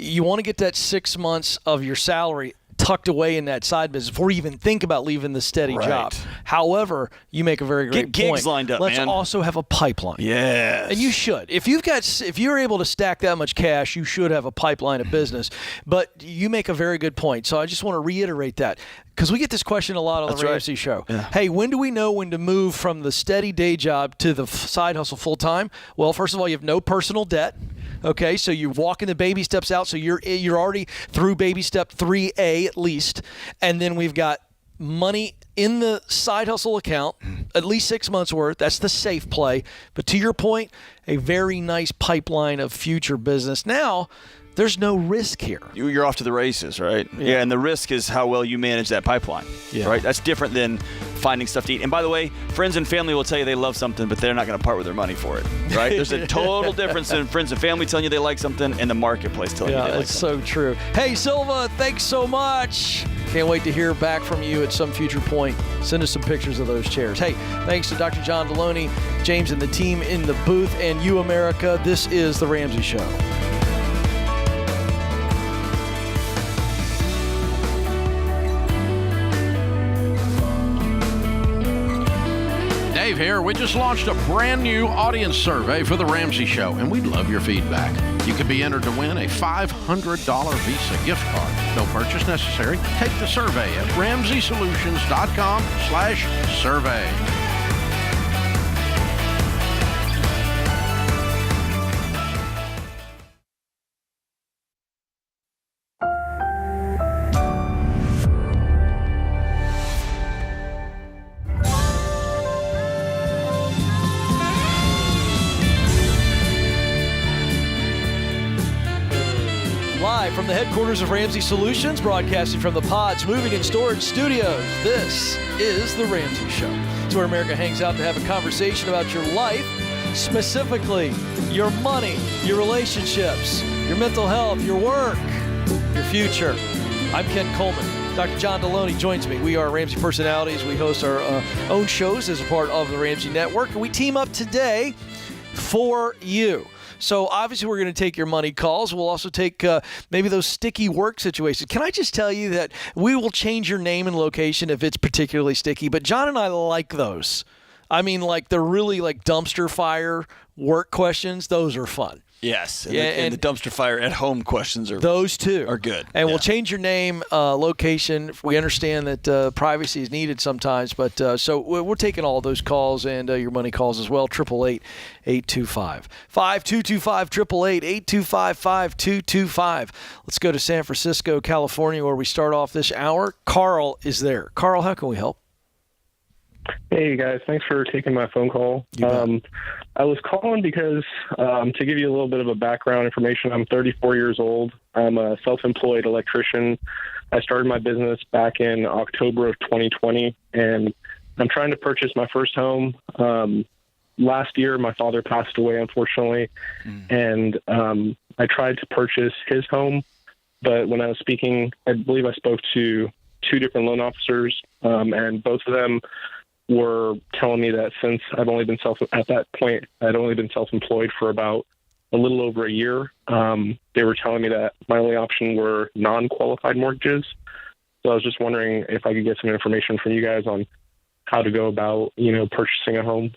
You want to get that 6 months of your salary tucked away in that side business before you even think about leaving the steady job. However, you make a very great point. Get gigs lined up, Let's man. also have a pipeline. Yes. And you should. If you're able to stack that much cash, you should have a pipeline of business. But you make a very good point. So I just want to reiterate that because we get this question a lot on the Ramsey Show. Yeah. Hey, when do we know when to move from the steady day job to the side hustle full time? Well, first of all, you have no personal debt. Okay, so you're walking the baby steps out, so you're already through baby step 3A at least, and then we've got money in the side hustle account, at least 6 months worth. That's the safe play. But to your point, a very nice pipeline of future business. Now, there's no risk here. You're off to the races, right? Yeah, and the risk is how well you manage that pipeline, right? That's different than finding stuff to eat. And by the way, friends and family will tell you they love something, but they're not going to part with their money for it, right? There's a total difference in friends and family telling you they like something and the marketplace telling you they like something. Yeah, it's so true. Hey, Silva, thanks so much. Can't wait to hear back from you at some future point. Send us some pictures of those chairs. Hey, thanks to Dr. John Deloney, James, and the team in the booth, and you, America. This is The Ramsey Show. Dave here. We just launched a brand new audience survey for The Ramsey Show, and we'd love your feedback. You could be entered to win a $500 Visa gift card. No purchase necessary. Take the survey at RamseySolutions.com/survey. Live from the headquarters of Ramsey Solutions, broadcasting from the Pods Moving and Storage Studios, this is The Ramsey Show. It's where America hangs out to have a conversation about your life, specifically your money, your relationships, your mental health, your work, your future. I'm Ken Coleman. Dr. John Deloney joins me. We are Ramsey Personalities. We host our own shows as a part of the Ramsey Network, and we team up today for you. So obviously we're going to take your money calls. We'll also take maybe those sticky work situations. Can I just tell you that we will change your name and location if it's particularly sticky, but John and I like those. I mean, like they're really like dumpster fire work questions. Those are fun. Yes, and the dumpster fire at home questions are those two are good. And we'll change your name, location. We understand that privacy is needed sometimes, but so we're taking all those calls and your money calls as well. 888-825-5225, 888-825-5225. Let's go to San Francisco, California, where we start off this hour. Carl is there. Carl, how can we help? Hey, guys. Thanks for taking my phone call. I was calling because to give you a little bit of a background information, I'm 34 years old. I'm a self-employed electrician. I started my business back in October of 2020, and I'm trying to purchase my first home. Last year, my father passed away, unfortunately, and I tried to purchase his home, but when I was speaking, I believe I spoke to 2 different loan officers, and both of them were telling me that since I'd only been self-employed for about a little over a year, they were telling me that my only option were non-qualified mortgages. So I was just wondering if I could get some information from you guys on how to go about, purchasing a home.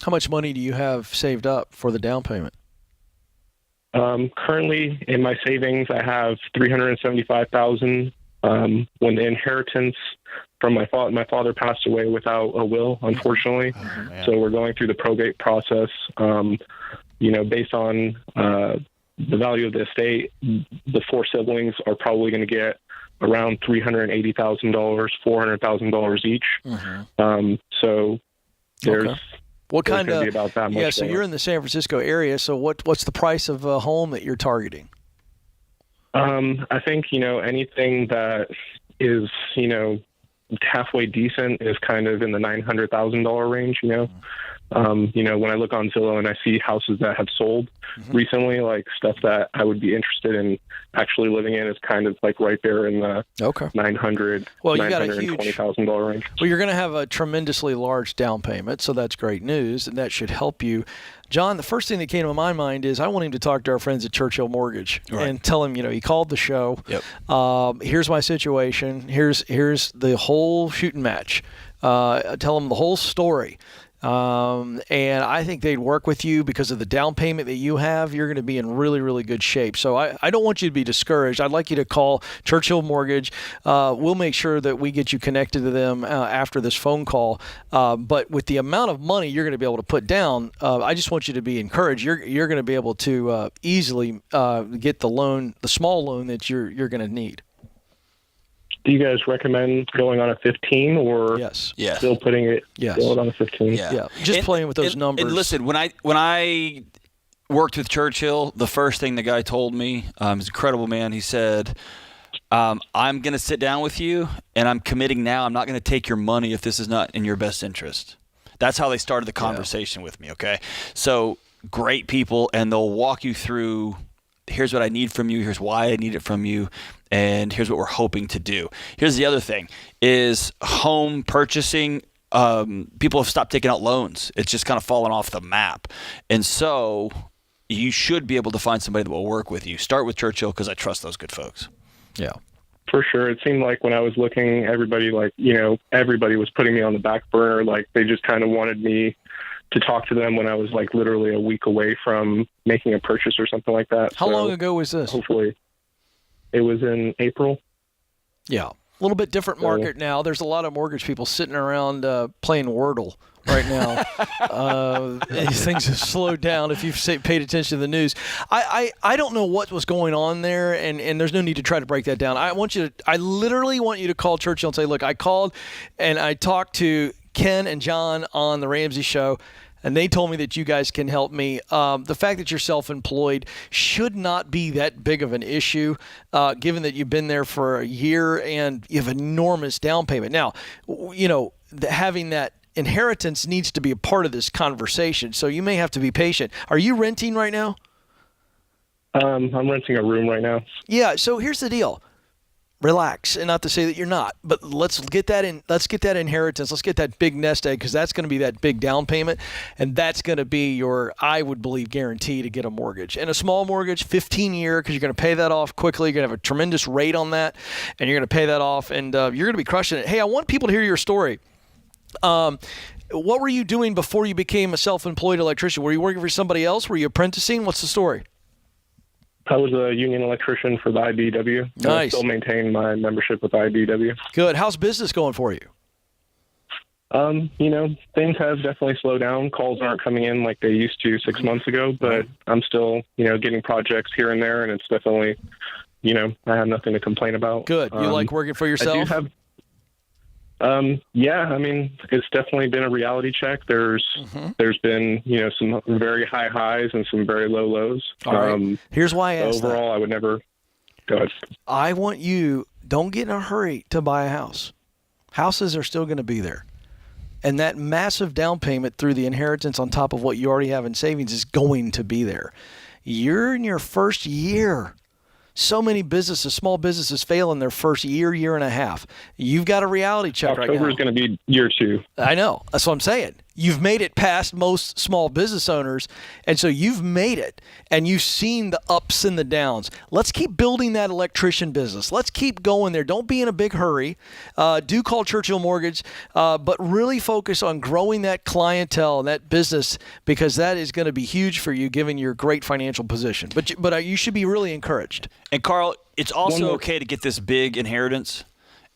How much money do you have saved up for the down payment? Currently in my savings, I have $375,000. When the inheritance from my father passed away without a will, unfortunately. So we're going through the probate process. Based on the value of the estate, the 4 siblings are probably going to get around $380,000, $400,000 each. So there's what kind of about that much. Yeah, so you're in the San Francisco area. So what's the price of a home that you're targeting? I think, anything that is, halfway decent is kind of in the $900,000 range, when I look on Zillow and I see houses that have sold recently, like stuff that I would be interested in actually living in is kind of like right there in the $920,000 range. Well, you're going to have a tremendously large down payment, so that's great news, and that should help you. John, the first thing that came to my mind is I want him to talk to our friends at Churchill Mortgage and tell him, he called the show. Here's my situation. Here's the whole shooting match. Tell him the whole story. And I think they'd work with you because of the down payment that you have. You're going to be in really, really good shape. So I don't want you to be discouraged. I'd like you to call Churchill Mortgage. We'll make sure that we get you connected to them after this phone call. But with the amount of money you're going to be able to put down, I just want you to be encouraged. You're going to be able to easily get the loan, the small loan that you're going to need. Do you guys recommend going on a 15 or still putting it on a 15? Yeah. Just playing with those numbers. And listen, when worked with Churchill, the first thing the guy told me, he's an incredible man. He said, I'm going to sit down with you, and I'm committing now. I'm not going to take your money if this is not in your best interest. That's how they started the conversation with me, okay? So great people, and they'll walk you through, here's what I need from you, here's why I need it from you, and here's what we're hoping to do. Here's the other thing, is home purchasing, people have stopped taking out loans. It's just kind of fallen off the map. And so you should be able to find somebody that will work with you. Start with Churchill because I trust those good folks. Yeah. For sure. It seemed like when I was looking, everybody was putting me on the back burner. Like they just kind of wanted me to talk to them when I was like literally a week away from making a purchase or something like that. How long ago was this? Hopefully it was in April. Yeah. A little bit different market now. There's a lot of mortgage people sitting around playing Wordle right now. Things have slowed down if you've paid attention to the news. I don't know what was going on there, and there's no need to try to break that down. I literally want you to call Churchill and say, look, I called and I talked to Ken and John on the Ramsey Show, and they told me that you guys can help me. The fact that you're self-employed should not be that big of an issue, given that you've been there for a year and you have enormous down payment. Now, having that inheritance needs to be a part of this conversation, so you may have to be patient. Are you renting right now? I'm renting a room right now. Yeah, so here's the deal. Relax, and not to say that you're not, but let's get that inheritance. Let's get that big nest egg, because that's going to be that big down payment, and that's going to be your, I would believe, guarantee to get a mortgage. And a small mortgage, 15-year, because you're going to pay that off quickly. You're going to have a tremendous rate on that, and you're going to pay that off, and you're going to be crushing it. Hey, I want people to hear your story. What were you doing before you became a self-employed electrician? Were you working for somebody else? Were you apprenticing? What's the story? I was a union electrician for the IBEW. Nice. I still maintain my membership with the IBEW. Good. How's business going for you? Things have definitely slowed down. Calls aren't coming in like they used to 6 months ago, but I'm still, getting projects here and there, and it's definitely, I have nothing to complain about. Good. You like working for yourself? I do have. It's definitely been a reality check. There's been, some very high highs and some very low lows. All right. Here's why I asked overall, that. I would never go ahead. I want you, don't get in a hurry to buy a house. Houses are still going to be there. And that massive down payment through the inheritance on top of what you already have in savings is going to be there. You're in your first year. So many small businesses fail in their first year and a half. You've got a reality check right now. October is going to be year 2. I know. That's what I'm saying. You've made it past most small business owners, and so you've made it, and you've seen the ups and the downs. Let's keep building that electrician business. Let's keep going there. Don't be in a big hurry. Do call Churchill Mortgage, but really focus on growing that clientele and that business, because that is going to be huge for you given your great financial position. But you should be really encouraged. And Carl, it's also okay to get this big inheritance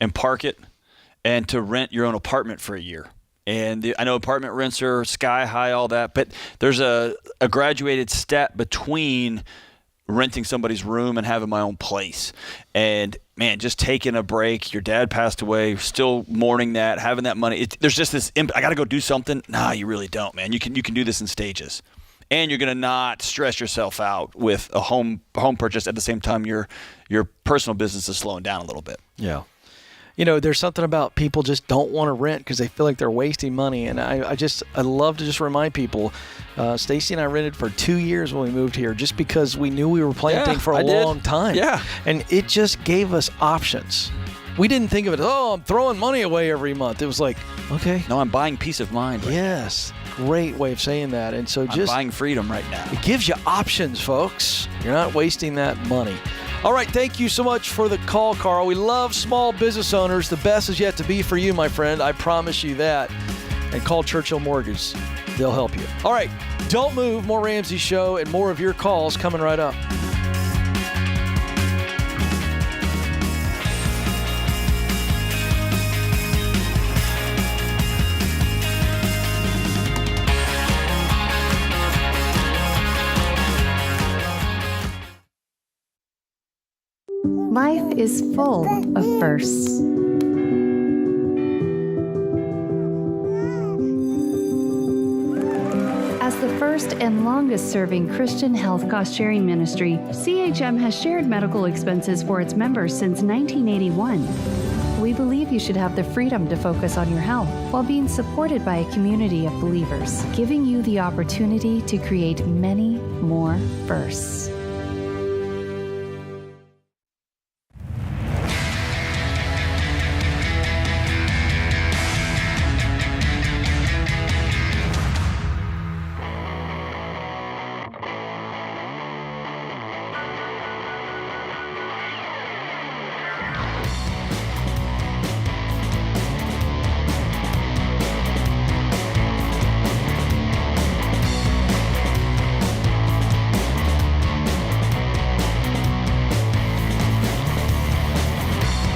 and park it and to rent your own apartment for a year. And I know apartment rents are sky high, all that, but there's a graduated step between renting somebody's room and having my own place. And man, just taking a break. Your dad passed away, still mourning that, having that money. There's just this, I got to go do something. Nah, you really don't, man. You can do this in stages. And you're going to not stress yourself out with a home purchase at the same time your personal business is slowing down a little bit. Yeah. There's something about people just don't want to rent because they feel like they're wasting money. And I love to just remind people, Stacy and I rented for 2 years when we moved here just because we knew we were planting for a long time. Yeah. And it just gave us options. We didn't think of it, I'm throwing money away every month. It was like, okay. No, I'm buying peace of mind. Right yes. Great way of saying that. And so I'm buying freedom right now. It gives you options, folks. You're not wasting that money. All right, thank you so much for the call, Carl. We love small business owners. The best is yet to be for you, my friend. I promise you that. And call Churchill Mortgage. They'll help you. All right, don't move. More Ramsey Show and more of your calls coming right up. Life is full of firsts. As the first first and longest-serving Christian health cost-sharing ministry, CHM has shared medical expenses for its members since 1981. We believe you should have the freedom to focus on your health while being supported by a community of believers, giving you the opportunity to create many more firsts.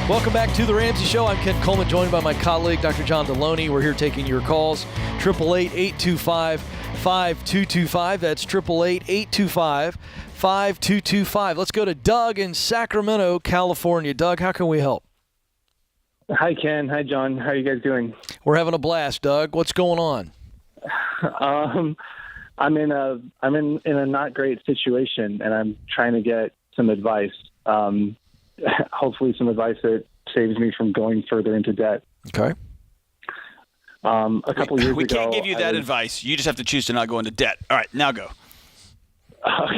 Welcome back to the Ramsey Show. I'm Ken Coleman, joined by my colleague, Dr. John Deloney. We're here taking your calls. 888-825-5225. That's 888-825-5225. Let's go to Doug in Sacramento, California. Doug, how can we help? Hi, Ken. Hi, John. How are you guys doing? We're having a blast, Doug. What's going on? I'm in a not great situation, and I'm trying to get some advice. Hopefully some advice that saves me from going further into debt. Okay. A couple years ago, we can't give you that advice. You just have to choose to not go into debt. All right, now go.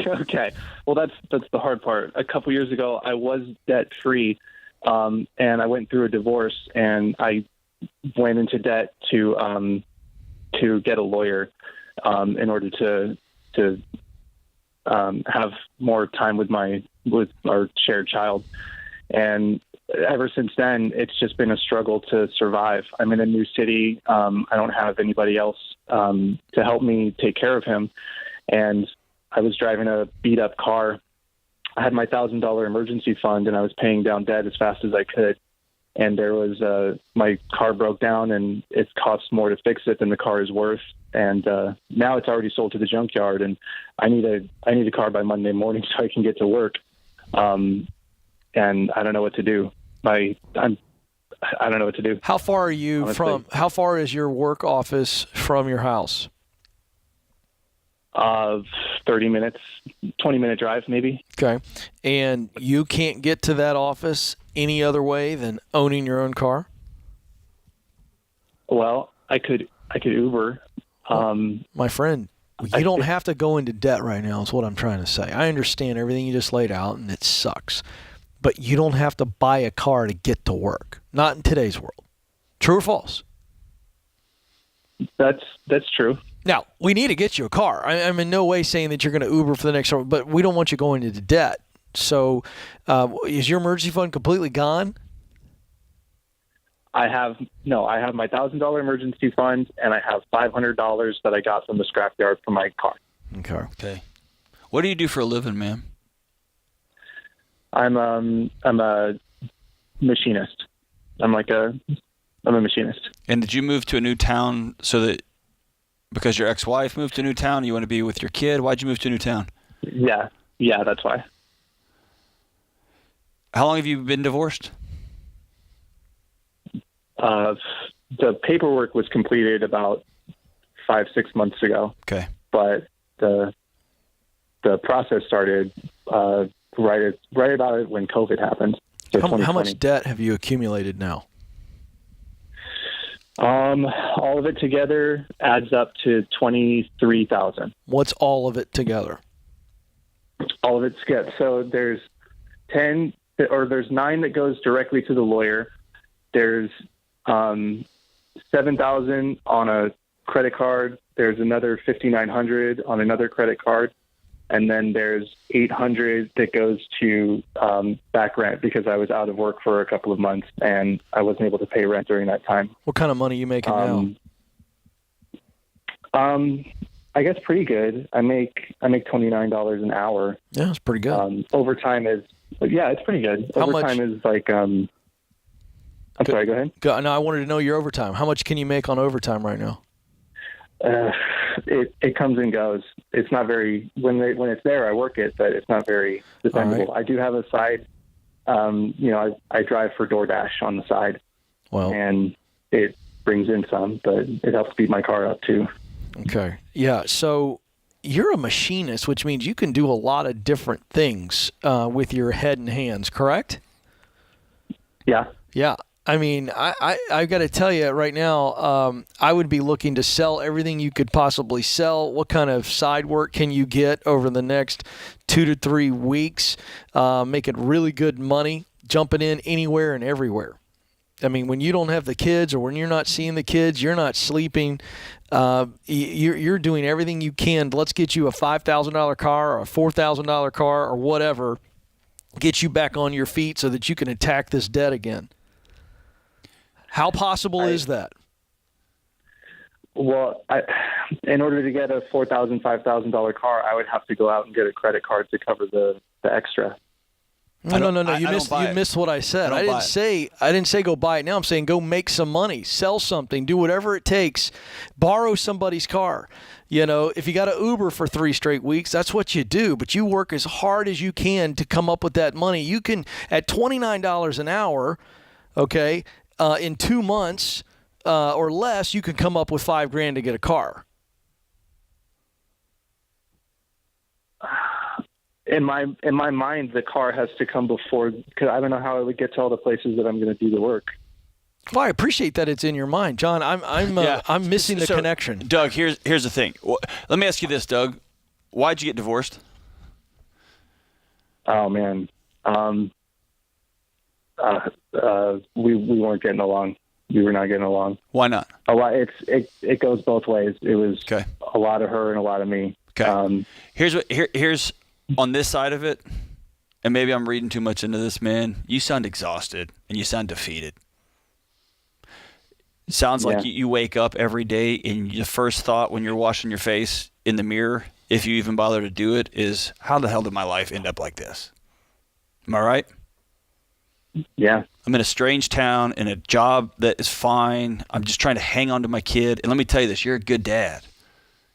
Okay. Well, that's the hard part. A couple years ago, I was debt free, and I went through a divorce, and I went into debt to get a lawyer in order to have more time with our shared child. And ever since then, it's just been a struggle to survive. I'm in a new city. I don't have anybody else to help me take care of him. And I was driving a beat up car. I had my $1,000 emergency fund, and I was paying down debt as fast as I could. And there was my car broke down, and it costs more to fix it than the car is worth. And now it's already sold to the junkyard, and I need a car by Monday morning so I can get to work. And I don't know what to do. I don't know what to do. How far are you honestly. How far is your work office from your house? 30 minutes, 20-minute drive maybe. Okay. And you can't get to that office any other way than owning your own car? Well, I could Uber. My friend, you don't have to go into debt right now is what I'm trying to say. I understand everything you just laid out, and it sucks. But you don't have to buy a car to get to work. Not in today's world. True or false? That's true. Now, we need to get you a car. I'm in no way saying that you're going to Uber for the next hour, but we don't want you going into debt. So is your emergency fund completely gone? I have my $1,000 emergency fund, and I have $500 that I got from the scrapyard for my car. Okay. What do you do for a living, ma'am? I'm a machinist. I'm a machinist. And did you move to a new town because your ex-wife moved to a new town, you want to be with your kid? Why'd you move to a new town? Yeah, that's why. How long have you been divorced? The paperwork was completed about 5-6 months ago. Okay. But the process started right about it when COVID happened. So how much debt have you accumulated now? All of it together adds up to $23,000. What's all of it together? All of it's together. So there's 9 that goes directly to the lawyer. There's $7,000 on a credit card. There's another $5,900 on another credit card, and then there's $800 that goes to back rent because I was out of work for a couple of months and I wasn't able to pay rent during that time. What kind of money are you making now? I guess pretty good. I make $29 an hour. Yeah, that's pretty good. Overtime is it's pretty good. Overtime is like I'm sorry, go ahead. No, I wanted to know your overtime. How much can you make on overtime right now? It comes and goes. It's not very when it's there. I work it, but it's not very dependable. Right. I do have a side. I drive for DoorDash on the side. Well, and it brings in some, but it helps beat my car up too. Okay. Yeah. So you're a machinist, which means you can do a lot of different things with your head and hands, correct? Yeah. Yeah. I mean, I got to tell you right now, I would be looking to sell everything you could possibly sell. What kind of side work can you get over the next 2 to 3 weeks? Making really good money, jumping in anywhere and everywhere. I mean, when you don't have the kids or when you're not seeing the kids, you're not sleeping. You're doing everything you can. Let's get you a $5,000 car or a $4,000 car or whatever. Get you back on your feet so that you can attack this debt again. How possible is that? Well, in order to get a $4,000, $5,000 car, I would have to go out and get a credit card to cover the extra. No. You missed what I said. I didn't say go buy it now. I'm saying go make some money, sell something, do whatever it takes, borrow somebody's car. You know, if you got to Uber for 3 straight weeks, that's what you do. But you work as hard as you can to come up with that money. You can, at $29 an hour, okay, in 2 months or less, you can come up with $5,000 to get a car. In my mind, the car has to come before, because I don't know how I would get to all the places that I'm going to do the work. Well, I appreciate that it's in your mind, John. I'm missing the connection. Doug, here's the thing. Let me ask you this, Doug. Why'd you get divorced? Oh man, we weren't getting along. We were not getting along. Why not? It goes both ways. It was a lot of her and a lot of me. Okay. Here's on this side of it, and maybe I'm reading too much into this, man. You sound exhausted and you sound defeated. It sounds like you wake up every day and your first thought when you're washing your face in the mirror, if you even bother to do it, is how the hell did my life end up like this? Am I right? Yeah. I'm in a strange town in a job that is fine. I'm just trying to hang on to my kid. And let me tell you this, you're a good dad.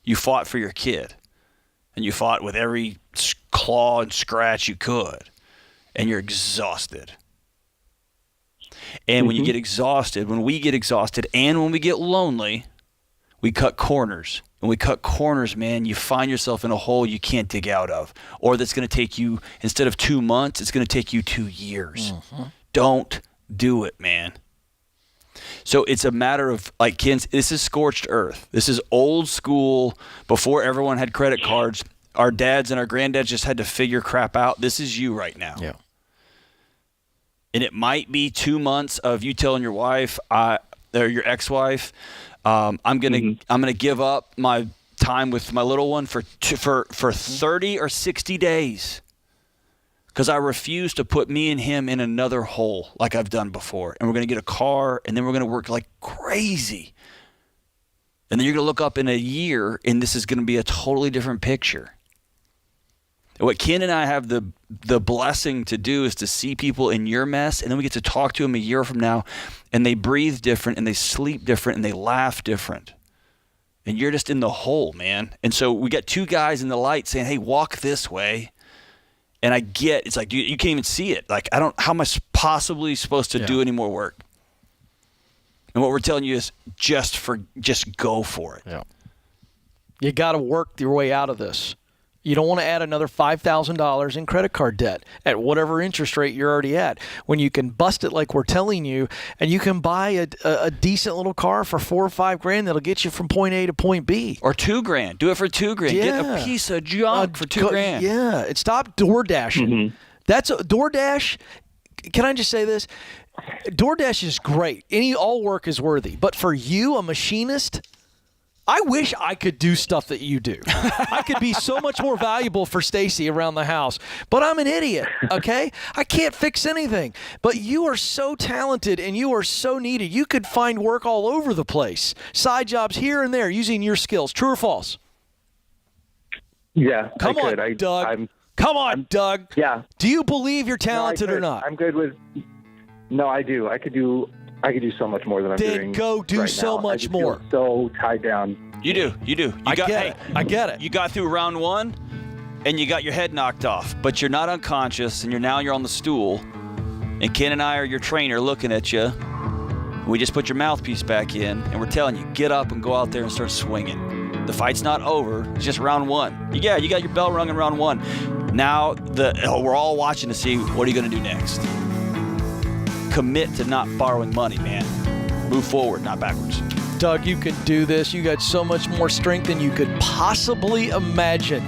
You fought for your kid. And you fought with every claw and scratch you could. And you're exhausted. And when you get exhausted, when we get exhausted, and when we get lonely, we cut corners. When we cut corners, man, you find yourself in a hole you can't dig out of. Or that's going to take you, instead of 2 months, it's going to take you 2 years. Mm-hmm. Don't do it, man. So it's a matter of, like, kids, this is scorched earth. This is old school. Before everyone had credit cards, our dads and our granddads just had to figure crap out. This is you right now. Yeah. And it might be 2 months of you telling your wife or your ex-wife, I'm gonna give up my time with my little one for 30 or 60 days. Because I refuse to put me and him in another hole like I've done before. And we're going to get a car, and then we're going to work like crazy. And then you're going to look up in a year, and this is going to be a totally different picture. And what Ken and I have the blessing to do is to see people in your mess, and then we get to talk to them a year from now, and they breathe different, and they sleep different, and they laugh different. And you're just in the hole, man. And so we got 2 guys in the light saying, hey, walk this way. And I get, it's like, you can't even see it. Like, how am I possibly supposed to do any more work? And what we're telling you is just go for it. Yeah. You got to work your way out of this. You don't want to add another $5,000 in credit card debt at whatever interest rate you're already at, when you can bust it like we're telling you, and you can buy a decent little car for $4,000 or $5,000 that'll get you from point A to point B. Or $2,000. Do it for $2,000. Yeah. Get a piece of junk for $2,000. Yeah, and stop door dashing. Mm-hmm. That's DoorDash. Can I just say this? DoorDash is great. All work is worthy, but for you, a machinist, I wish I could do stuff that you do. I could be so much more valuable for Stacy around the house, but I'm an idiot, okay? I can't fix anything. But you are so talented and you are so needed. You could find work all over the place. Side jobs here and there using your skills. True or false? Yeah, Come on, Doug. Come on, Doug. Yeah. Do you believe you're talented or not? I'm good with. No, I do. I could do so much more than I'm doing. Then go do right so now. much more. So tied down. You do. I get it. You got through round 1, and you got your head knocked off, but you're not unconscious, and you're on the stool, and Ken and I are your trainer looking at you. We just put your mouthpiece back in, and we're telling you, get up and go out there and start swinging. The fight's not over. It's just round one. Yeah, you got your bell rung in round one. Now we're all watching to see what are you going to do next. Commit to not borrowing money, man. Move forward, not backwards. Doug, you can do this. You got so much more strength than you could possibly imagine.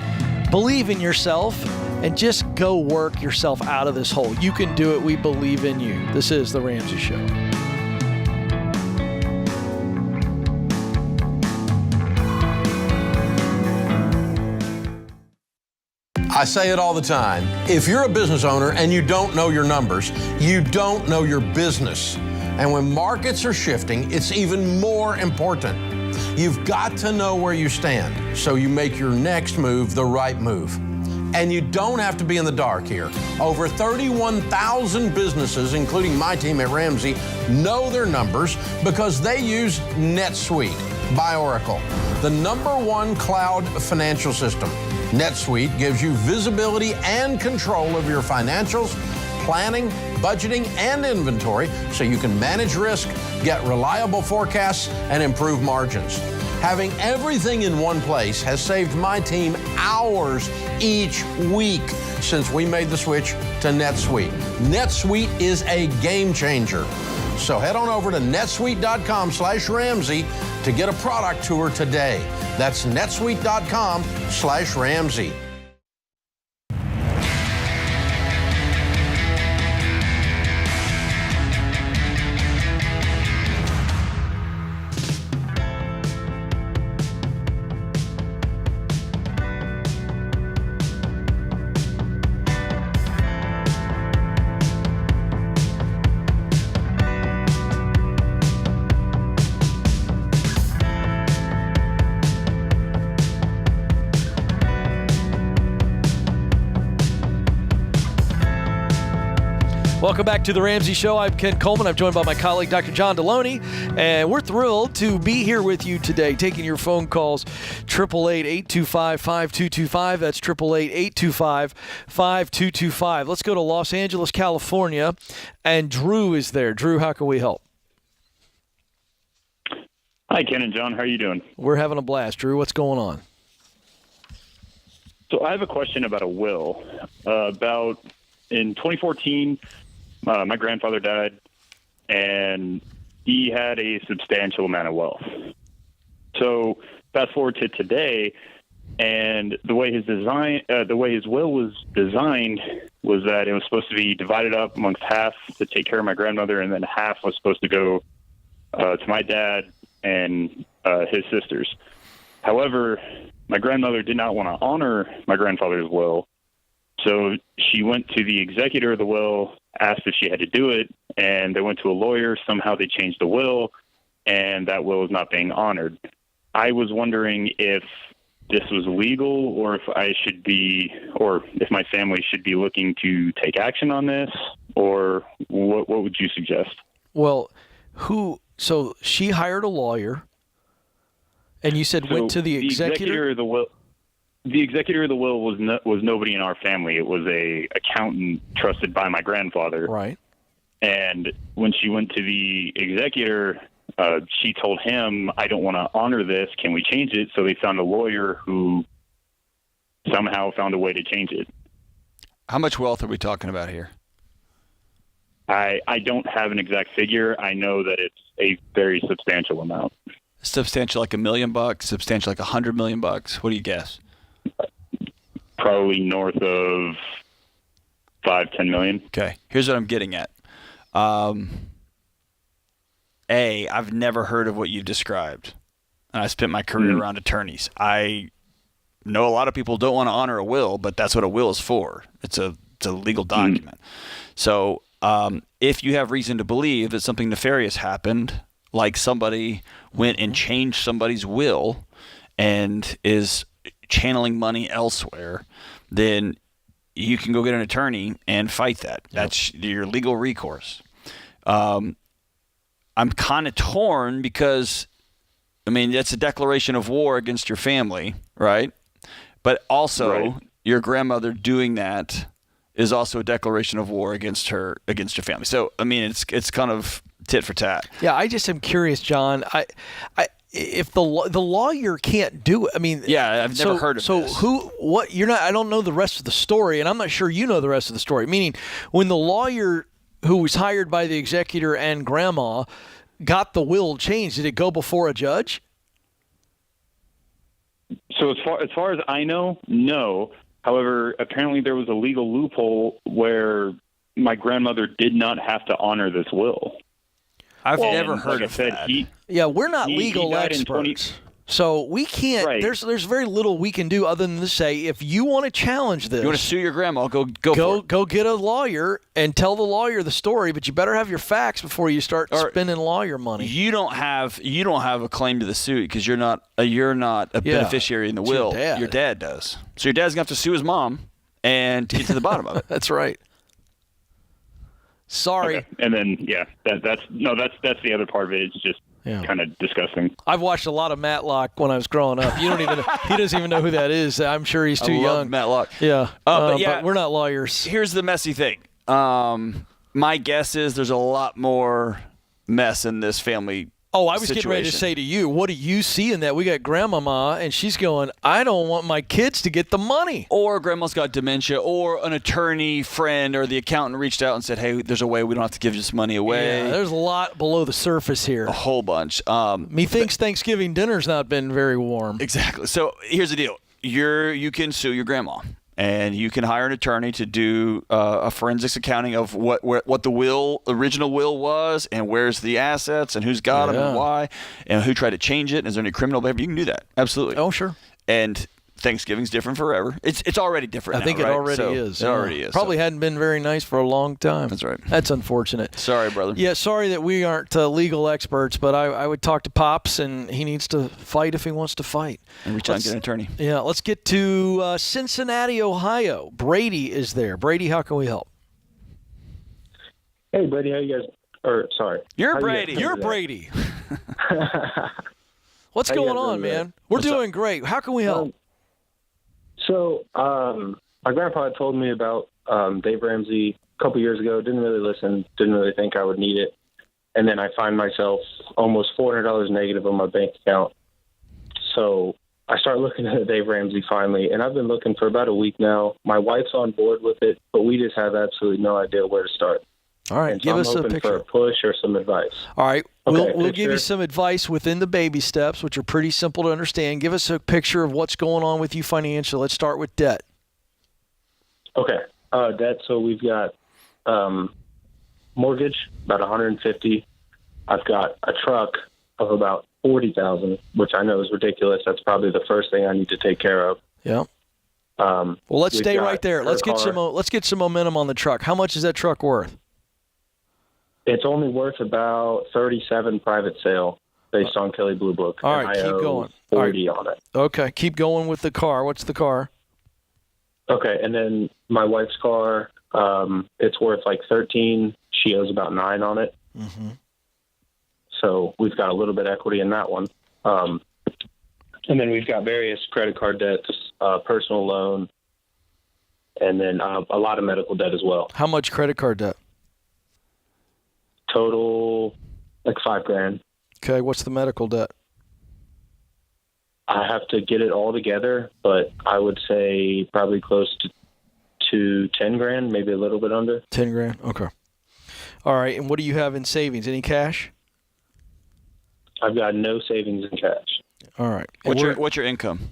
Believe in yourself and just go work yourself out of this hole. You can do it. We believe in you. This is The Ramsey Show. I say it all the time. If you're a business owner and you don't know your numbers, you don't know your business. And when markets are shifting, it's even more important. You've got to know where you stand so you make your next move the right move. And you don't have to be in the dark here. Over 31,000 businesses, including my team at Ramsey, know their numbers because they use NetSuite by Oracle, the #1 cloud financial system. NetSuite gives you visibility and control of your financials, planning, budgeting, and inventory so you can manage risk, get reliable forecasts, and improve margins. Having everything in one place has saved my team hours each week since we made the switch to NetSuite. NetSuite is a game changer. So head on over to netsuite.com/Ramsey to get a product tour today. That's netsuite.com/Ramsey. Welcome back to The Ramsey Show. I'm Ken Coleman. I'm joined by my colleague, Dr. John Deloney, and we're thrilled to be here with you today, taking your phone calls, 888-825-5225. That's 888-825-5225. Let's go to Los Angeles, California, and Drew is there. Drew, how can we help? Hi, Ken and John. How are you doing? We're having a blast. Drew, what's going on? So I have a question about a will. In 2014, my grandfather died, and he had a substantial amount of wealth. So fast forward to today, and the way his will was designed was that it was supposed to be divided up amongst half to take care of my grandmother, and then half was supposed to go to my dad and his sisters. However, my grandmother did not want to honor my grandfather's will, so she went to the executor of the will, asked if she had to do it, and they went to a lawyer. Somehow they changed the will, and that will is not being honored. I was wondering if this was legal, or if if my family should be looking to take action on this, or what would you suggest? Well, so she hired a lawyer, and you said went to the executor of the will. The executor of the will was nobody in our family. It was a accountant trusted by my grandfather. Right. And when she went to the executor, she told him, "I don't want to honor this. Can we change it?" So they found a lawyer who somehow found a way to change it. How much wealth are we talking about here? I don't have an exact figure. I know that it's a very substantial amount. Substantial, like $1 million. Substantial, like $100 million. What do you guess? Probably north of 5-10 million. Okay, here's what I'm getting at. I've never heard of what you've described, and I spent my career around attorneys. I know a lot of people don't want to honor a will, but that's what a will is for. It's a legal document. So if you have reason to believe that something nefarious happened, like somebody went and changed somebody's will and is channeling money elsewhere, then you can go get an attorney and fight that. That's your legal recourse. I'm kind of torn because, that's a declaration of war against your family, right? But also your grandmother doing that is also a declaration of war against your family. So, it's kind of tit for tat. Yeah, I just am curious, John. if the lawyer can't do it, I mean, yeah, I've never heard of so this. I don't know the rest of the story, and I'm not sure you know the rest of the story. Meaning, when the lawyer who was hired by the executor and grandma got the will changed, did it go before a judge? So as far as I know, no. However, apparently there was a legal loophole where my grandmother did not have to honor this will. I've never heard of that. We're not legal experts. So we can't. Right. There's very little we can do other than to say, if you want to challenge this, you want to sue your grandma, go for it. Go get a lawyer and tell the lawyer the story. But you better have your facts before you start spending lawyer money. You don't have a claim to the suit because you're not a beneficiary in the will. Your dad does. So your dad's gonna have to sue his mom and get to the bottom of it. That's right. Sorry. Okay. And then that's the other part of it. It's just kind of disgusting. I've watched a lot of Matlock when I was growing up. He doesn't even know who that is. I'm sure he's too young. Matlock. Yeah. But we're not lawyers. Here's the messy thing. My guess is there's a lot more mess in this family. Oh, I was getting ready to say to you, what do you see in that? We got grandmama, and she's going, I don't want my kids to get the money. Or grandma's got dementia, or an attorney friend or the accountant reached out and said, hey, there's a way we don't have to give this money away. Yeah, there's a lot below the surface here. A whole bunch. Methinks Thanksgiving dinner's not been very warm. Exactly. So here's the deal. You can sue your grandma. And you can hire an attorney to do a forensics accounting of what the original will was, and where's the assets, and who's got them, and why, and who tried to change it, and is there any criminal behavior? You can do that, absolutely. Oh, sure. And Thanksgiving's different forever. It's already different. I think now, it right? already so is. It already is. Probably hadn't been very nice for a long time. That's right. That's unfortunate. Sorry, brother. Yeah, sorry that we aren't legal experts, but I would talk to Pops, and he needs to fight if he wants to fight. And reach out and get an attorney. Yeah, let's get to Cincinnati, Ohio. Brady is there. Brady, how can we help? Hey, Brady, how you guys? Sorry. You're Brady. You're Brady. What's going on, man? We're doing great. How can we help? So, my grandpa had told me about Dave Ramsey a couple years ago. Didn't really listen. Didn't really think I would need it. And then I find myself almost $400 negative on my bank account. So I start looking at Dave Ramsey finally, and I've been looking for about a week now. My wife's on board with it, but we just have absolutely no idea where to start. All right, give us a picture. For a push or some advice. All right, okay, we'll give you some advice within the baby steps, which are pretty simple to understand. Give us a picture of what's going on with you financially. Let's start with debt. Okay, debt. So we've got mortgage about $150,000. I've got a truck of about $40,000, which I know is ridiculous. That's probably the first thing I need to take care of. Yeah. Well, let's stay right there. Let's get some momentum on the truck. How much is that truck worth? It's only worth about $37 private sale based on Kelley Blue Book. All right, keep going. $40 on it. Okay, keep going with the car. What's the car? Okay, and then my wife's car, it's worth like $13. She owes about $9 on it. Mm-hmm. So we've got a little bit of equity in that one. And then we've got various credit card debts, personal loan, and then a lot of medical debt as well. How much credit card debt? Total, like $5,000. Okay, what's the medical debt? I have to get it all together, but I would say probably close to $10,000, maybe a little bit under. $10,000. Okay. All right, and what do you have in savings? Any cash? I've got no savings in cash. All right. What's your income?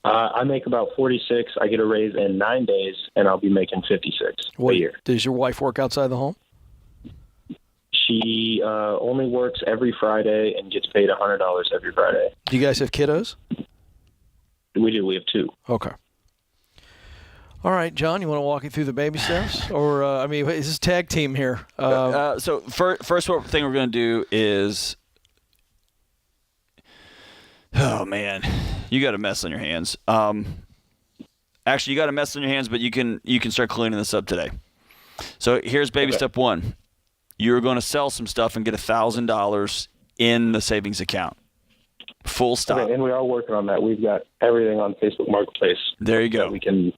I make about 46. I get a raise in 9 days, and I'll be making 56 a year. Does your wife work outside the home? She only works every Friday and gets paid $100 every Friday. Do you guys have kiddos? We do. We have 2. Okay. All right, John, you want to walk you through the baby steps? Or, is this tag team here? So first thing we're going to do is, oh, man, you got a mess on your hands. Actually, you got a mess on your hands, but you can start cleaning this up today. So here's baby step 1. You're going to sell some stuff and get $1,000 in the savings account. Full stop. Okay, and we are working on that. We've got everything on Facebook Marketplace. There you go. We can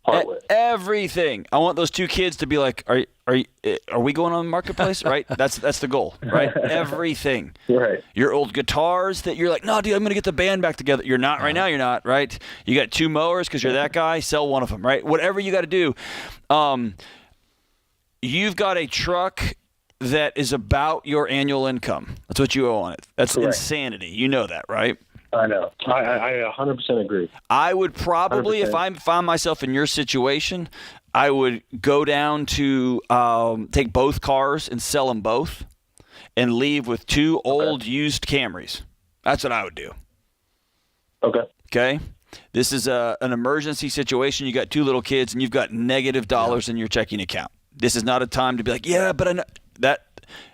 part with. Everything. I want those two kids to be like, are we going on the marketplace? Right? That's the goal, right? Everything. Right. Your old guitars that you're like, no, dude, I'm gonna get the band back together. You're not right now. You're not right. You got 2 mowers because you're that guy. Sell one of them, right? Whatever you got to do. You've got a truck that is about your annual income. That's what you owe on it. That's Correct. Insanity. You know that, right? I know. I 100% agree. I would probably, 100%. If I found myself in your situation, I would go down to take both cars and sell them both and leave with 2 old used Camrys. That's what I would do. Okay? This is an emergency situation. You got 2 little kids and you've got negative dollars in your checking account. This is not a time to be like, yeah, but I know that,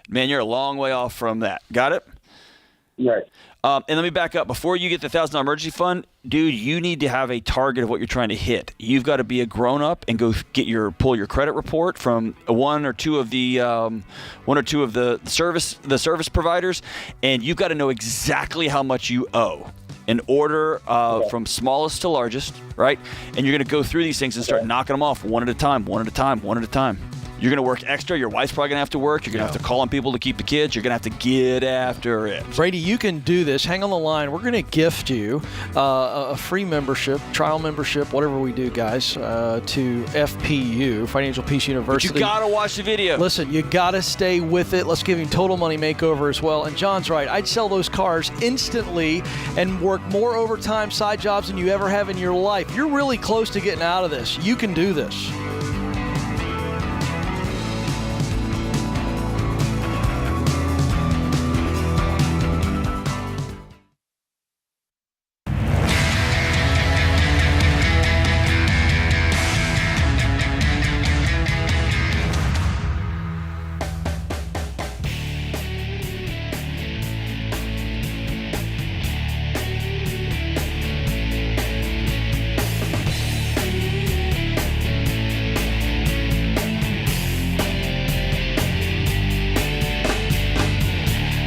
man, you're a long way off from that. Got it? Right. And let me back up. Before you get the $1,000 emergency fund, dude, you need to have a target of what you're trying to hit. You've got to be a grown up and go pull your credit report from one or two of the service providers, and you've got to know exactly how much you owe in order from smallest to largest, right? And you're going to go through these things and start knocking them off one at a time. You're going to work extra. Your wife's probably going to have to work. You're going to have to call on people to keep the kids. You're going to have to get after it. Brady, you can do this. Hang on the line. We're going to gift you a free membership, trial membership, whatever we do, guys, to FPU, Financial Peace University. But you got to watch the video. Listen, you got to stay with it. Let's give you Total Money Makeover as well. And John's right. I'd sell those cars instantly and work more overtime side jobs than you ever have in your life. You're really close to getting out of this. You can do this.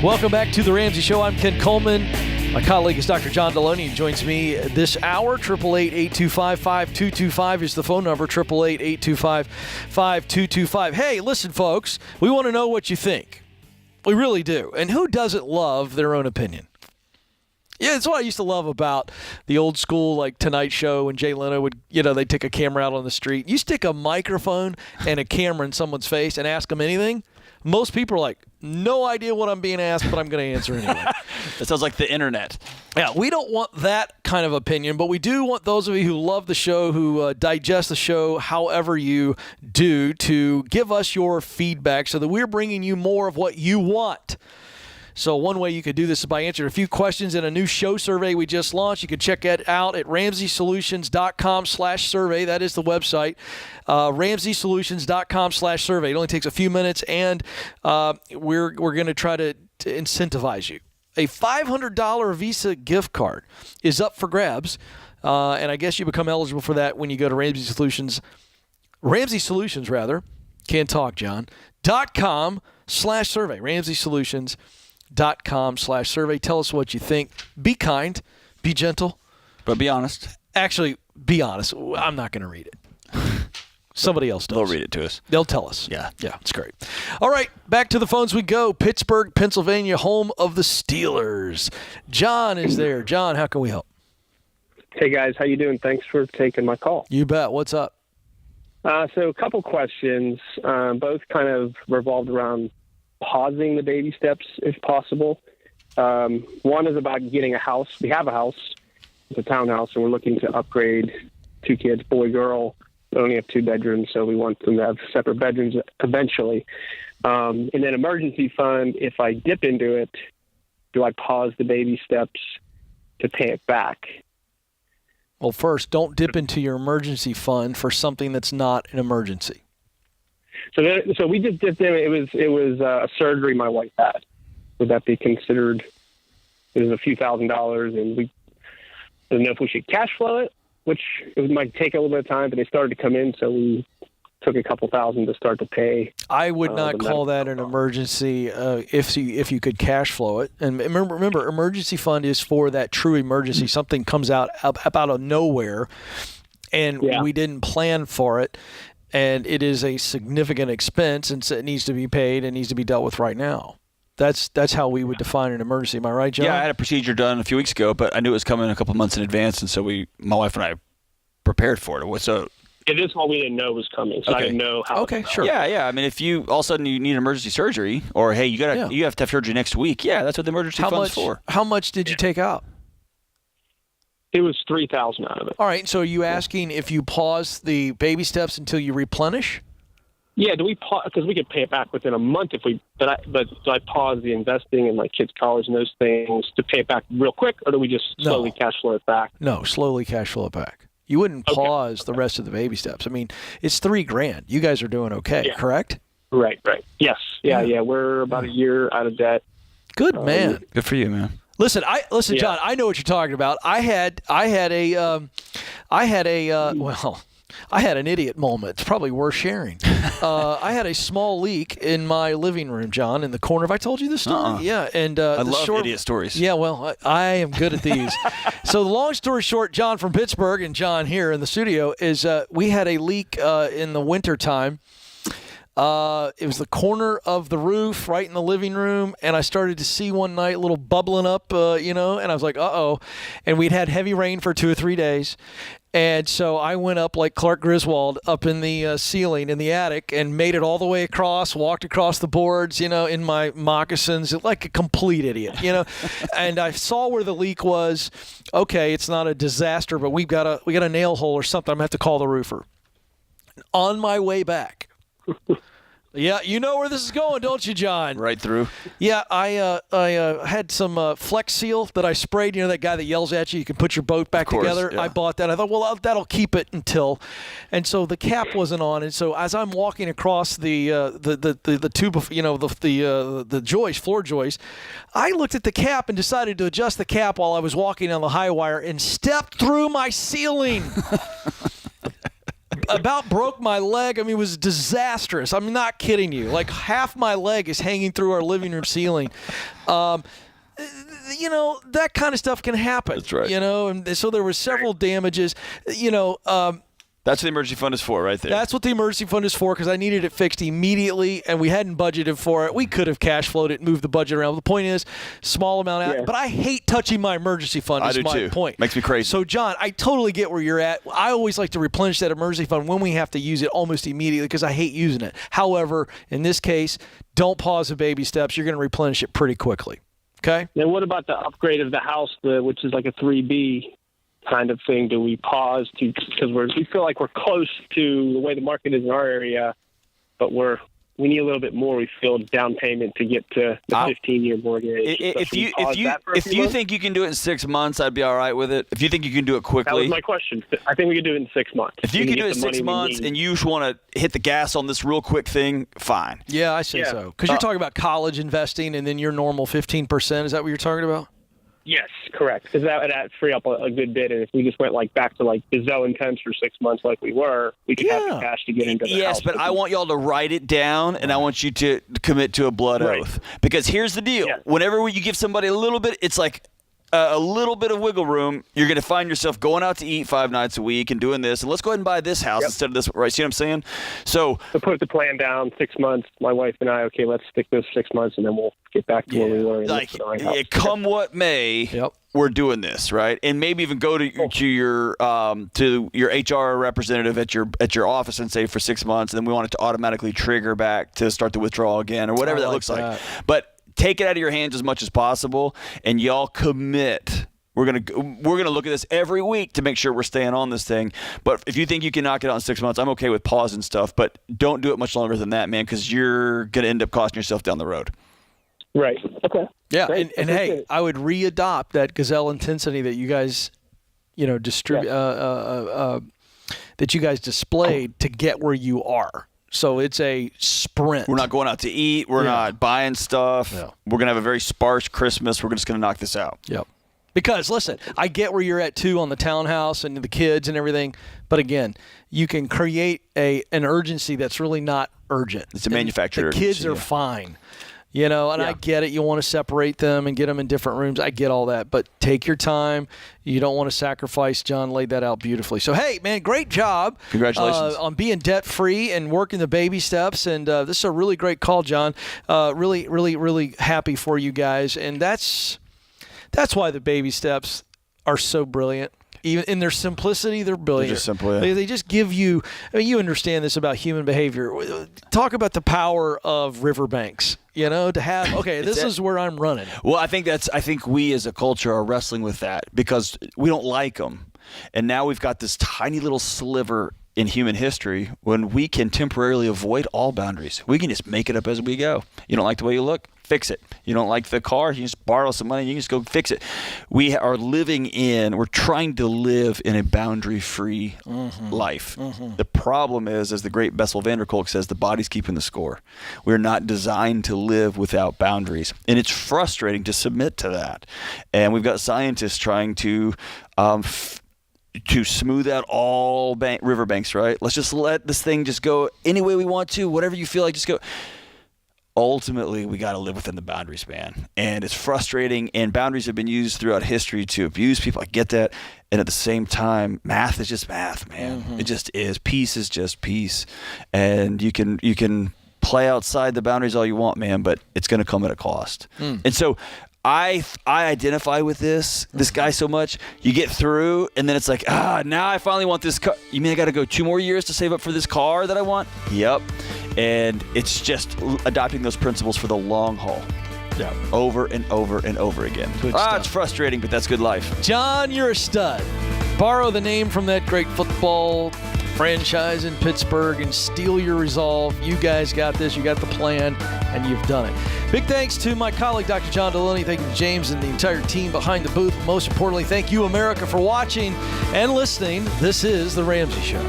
Welcome back to the Ramsey Show. I'm Ken Coleman. My colleague is Dr. John Deloney, who joins me this hour. 888-825-5225 is the phone number, 888-825-5225. Hey, listen, folks, we want to know what you think. We really do. And who doesn't love their own opinion? Yeah, it's what I used to love about the old school, like, Tonight Show when Jay Leno would, they'd take a camera out on the street. You stick a microphone and a camera in someone's face and ask them anything, most people are like, no idea what I'm being asked, but I'm going to answer anyway. That sounds like the internet. Yeah, we don't want that kind of opinion, but we do want those of you who love the show, who digest the show however you do, to give us your feedback so that we're bringing you more of what you want. So one way you could do this is by answering a few questions in a new show survey we just launched. You can check it out at RamseySolutions.com/survey. That is the website, RamseySolutions.com/survey. It only takes a few minutes, and we're going to try to incentivize you. A $500 Visa gift card is up for grabs, and I guess you become eligible for that when you go to Ramsey Solutions, can't talk, John, .com/survey, RamseySolutions.com/survey. Tell us what you think. Be kind. Be gentle. But be honest. Actually, be honest. I'm not going to read it. Somebody else does. They'll read it to us. They'll tell us. Yeah. Yeah, it's great. All right, back to the phones we go. Pittsburgh, Pennsylvania, home of the Steelers. John is there. John, how can we help? Hey, guys. How you doing? Thanks for taking my call. You bet. What's up? So a couple questions, both kind of revolved around pausing the baby steps if possible. One is about getting a house. We have a house. It's a townhouse, and we're looking to upgrade 2 kids, boy, girl. We only have 2 bedrooms, so we want them to have separate bedrooms eventually. And then emergency fund, if I dip into it, do I pause the baby steps to pay it back? Well, first, don't dip into your emergency fund for something that's not an emergency. So we just dipped in. It was a surgery my wife had. Would that be considered? It was a few $1,000s, and we didn't know if we should cash flow it, which it might take a little bit of time, but they started to come in, so we took a couple $1,000 to start to pay. I would not call that an emergency if you could cash flow it. And remember, emergency fund is for that true emergency. Something comes out of nowhere, and we didn't plan for it, and it is a significant expense, and so it needs to be paid and needs to be dealt with right now. That's how we would define an emergency. Am I right, John? Yeah, I had a procedure done a few weeks ago, but I knew it was coming a couple months in advance, and so my wife and I prepared for it. So it is what we didn't know was coming, so I didn't know how. Okay, sure. Yeah. I mean, if you all of a sudden you need emergency surgery, or hey, you have to have surgery next week. Yeah, that's what the emergency fund's for. How much did you take out? It was $3,000 out of it. All right. So are you asking if you pause the baby steps until you replenish? Yeah, do we pause? Because we could pay it back within a month if we. But do I pause the investing in my kids' college and those things to pay it back real quick, or do we just slowly cash flow it back? No, slowly cash flow it back. You wouldn't pause the rest of the baby steps. I mean, it's $3,000. You guys are doing okay, correct? Right. Yes. Yeah. We're about a year out of debt. Good man. Good for you, man. Listen, John. I know what you're talking about. I had an idiot moment. It's probably worth sharing. I had a small leak in my living room, John, in the corner. Have I told you this story? Yeah, and I love idiot stories. Yeah, well, I am good at these. So the long story short, John from Pittsburgh and John here in the studio is we had a leak in the wintertime. It was the corner of the roof right in the living room, and I started to see one night a little bubbling up, and I was like, uh-oh. And we'd had heavy rain for 2 or 3 days. And so I went up like Clark Griswold up in the ceiling in the attic and made it all the way across, walked across the boards, in my moccasins, like a complete idiot, And I saw where the leak was. Okay, it's not a disaster, but we got a nail hole or something. I'm going to have to call the roofer. On my way back. Yeah, you know where this is going, don't you, John? Right through. Yeah, I had some Flex Seal that I sprayed. You know that guy that yells at you can put your boat back together? Yeah. I bought that. I thought, well, that'll keep it until. And so the cap wasn't on. And so as I'm walking across the tube of, the joist, floor joist, I looked at the cap and decided to adjust the cap while I was walking on the high wire and stepped through my ceiling. About broke my leg. I mean, it was disastrous. I'm not kidding you. Like half my leg is hanging through our living room ceiling. That kind of stuff can happen. That's right. And so there were several damages. That's what the emergency fund is for right there. That's what the emergency fund is for because I needed it fixed immediately, and we hadn't budgeted for it. We could have cash flowed it and moved the budget around. The point is, small amount out. Yeah. But I hate touching my emergency fund is my point. Makes me crazy. So, John, I totally get where you're at. I always like to replenish that emergency fund when we have to use it almost immediately because I hate using it. However, in this case, don't pause the baby steps. You're going to replenish it pretty quickly. Okay? Then what about the upgrade of the house, which is like a 3B? Kind of thing? Do we pause because we feel like we're close to the way the market is in our area, but we need a little bit more. We feel down payment to get to the 15-year mortgage. If you think you can do it in 6 months, I'd be all right with it. If you think you can do it quickly, that was my question. I think we can do it in 6 months. If you can do it in 6 months and you just want to hit the gas on this real quick thing, fine. Yeah, I say so. Because you're talking about college investing and then your normal 15%. Is that what you're talking about? Yes, correct. Because that would free up a good bit. And if we just went back to Gazelle Intense for 6 months like we were, we could have the cash to get into the house. Yes, but I want y'all to write it down, and I want you to commit to a blood oath. Because here's the deal. Yeah. Whenever you give somebody a little bit, it's like a little bit of wiggle room, you're going to find yourself going out to eat 5 nights a week and doing this. And let's go ahead and buy this house instead of this. Right? See what I'm saying? So put the plan down 6 months. My wife and I, let's stick this 6 months, and then we'll get back to where we were. Come what may, we're doing this, right? And maybe even go to your HR representative at your office and say for 6 months, and then we want it to automatically trigger back to start the withdrawal again or whatever that looks like. But take it out of your hands as much as possible, and y'all commit. We're gonna look at this every week to make sure we're staying on this thing. But if you think you can knock it out in 6 months, I'm okay with pausing stuff. But don't do it much longer than that, man, because you're gonna end up costing yourself down the road. Right. Okay. Yeah, and hey, I would readopt that Gazelle intensity that you guys, that you guys displayed to get where you are. So it's a sprint. We're not going out to eat. We're not buying stuff. Yeah. We're going to have a very sparse Christmas. We're just going to knock this out. Yep. Because, listen, I get where you're at, too, on the townhouse and the kids and everything. But, again, you can create an urgency that's really not urgent. It's a manufactured urgency. The kids are fine. And I get it. You want to separate them and get them in different rooms. I get all that. But take your time. You don't want to sacrifice. John laid that out beautifully. So, hey, man, great job. Congratulations. On being debt-free and working the baby steps. And this is a really great call, John. Really, really, really happy for you guys. And that's why the baby steps are so brilliant. Even in their simplicity, they're brilliant. They're just simple, yeah. They just give you. You understand this about human behavior. Talk about the power of riverbanks. To have this is where I'm running. Well, I think we as a culture are wrestling with that because we don't like them, and now we've got this tiny little sliver in human history when we can temporarily avoid all boundaries. We can just make it up as we go. You don't like the way you look? Fix it. You don't like the car? You just borrow some money and you can just go fix it. We're trying to live in a boundary-free life. Mm-hmm. The problem is, as the great Bessel van der Kolk says, the body's keeping the score. We're not designed to live without boundaries. And it's frustrating to submit to that. And we've got scientists trying to smooth out all riverbanks, right? Let's just let this thing just go any way we want to, whatever you feel like, just go. Ultimately, we got to live within the boundaries, man. And it's frustrating, and boundaries have been used throughout history to abuse people. I get that. And at the same time, math is just math, man. Mm-hmm. It just is. Peace is just peace. And you can play outside the boundaries all you want, man, but it's going to come at a cost. And so I identify with this guy so much. You get through, and then it's like, now I finally want this car. You mean I got to go 2 more years to save up for this car that I want? Yep. And it's just adopting those principles for the long haul. Yeah. Over and over and over again. It's frustrating, but that's good life. John, you're a stud. Borrow the name from that great football franchise in Pittsburgh and steal your resolve. You guys got this. You got the plan, and you've done it. Big thanks to my colleague, Dr. John Deloney. Thank you to James and the entire team behind the booth. Most importantly, thank you, America, for watching and listening. This is The Ramsey Show.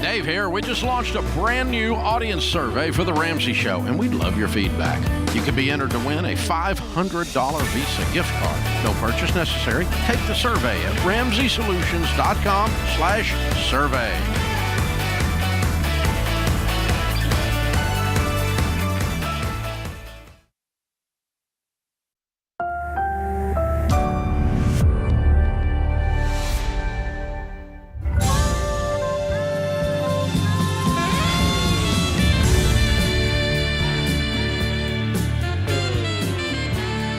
Dave here. We just launched a brand new audience survey for The Ramsey Show, and we'd love your feedback. You could be entered to win a $500 Visa gift card. No purchase necessary. Take the survey at RamseySolutions.com/survey.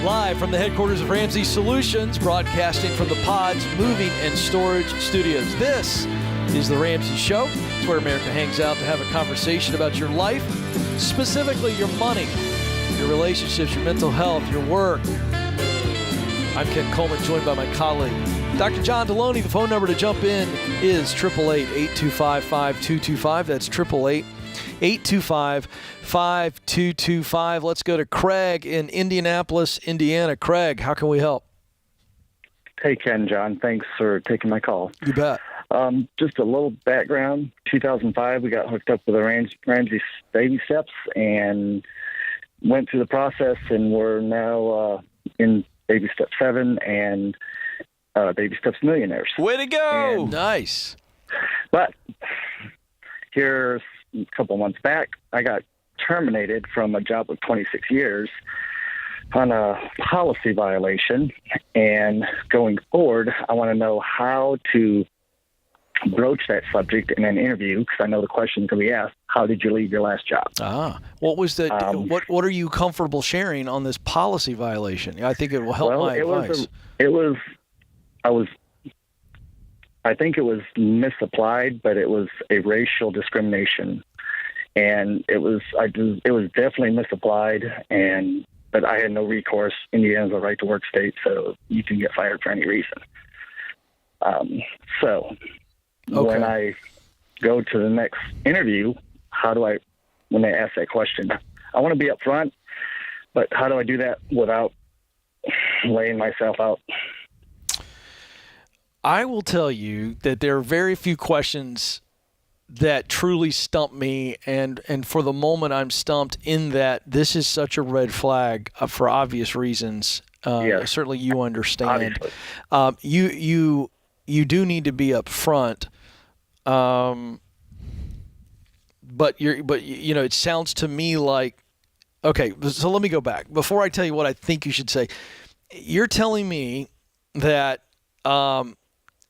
Live from the headquarters of Ramsey Solutions, broadcasting from the Pods Moving and Storage Studios. This is The Ramsey Show. It's where America hangs out to have a conversation about your life, specifically your money, your relationships, your mental health, your work. I'm Ken Coleman, joined by my colleague, Dr. John Deloney. The phone number to jump in is 888-825-5225. That's 888-825-5225. Let's go to Craig in Indianapolis, Indiana. Craig, how can we help? Hey, Ken, John. Thanks for taking my call. You bet. Just a little background. 2005, we got hooked up with the Ramsey baby steps and went through the process, and we're now in baby step 7 and baby steps millionaires. Way to go! And, nice. But here's a couple months back, I got terminated from a job of 26 years on a policy violation. And going forward, I want to know how to broach that subject in an interview, because I know the question can be asked, how did you leave your last job? What was the what are you comfortable sharing on this policy violation? I think it will help my advice. I think it was misapplied, but it was a racial discrimination, and it was definitely misapplied. But I had no recourse. Indiana's a right to work state, so you can get fired for any reason. When I go to the next interview, when they ask that question, I want to be upfront, but how do I do that without laying myself out? I will tell you that there are very few questions that truly stump me, and for the moment I'm stumped in that this is such a red flag for obvious reasons. Yes. Certainly you understand. You do need to be upfront. but it sounds to me like, okay, so let me go back. Before I tell you what I think you should say, you're telling me that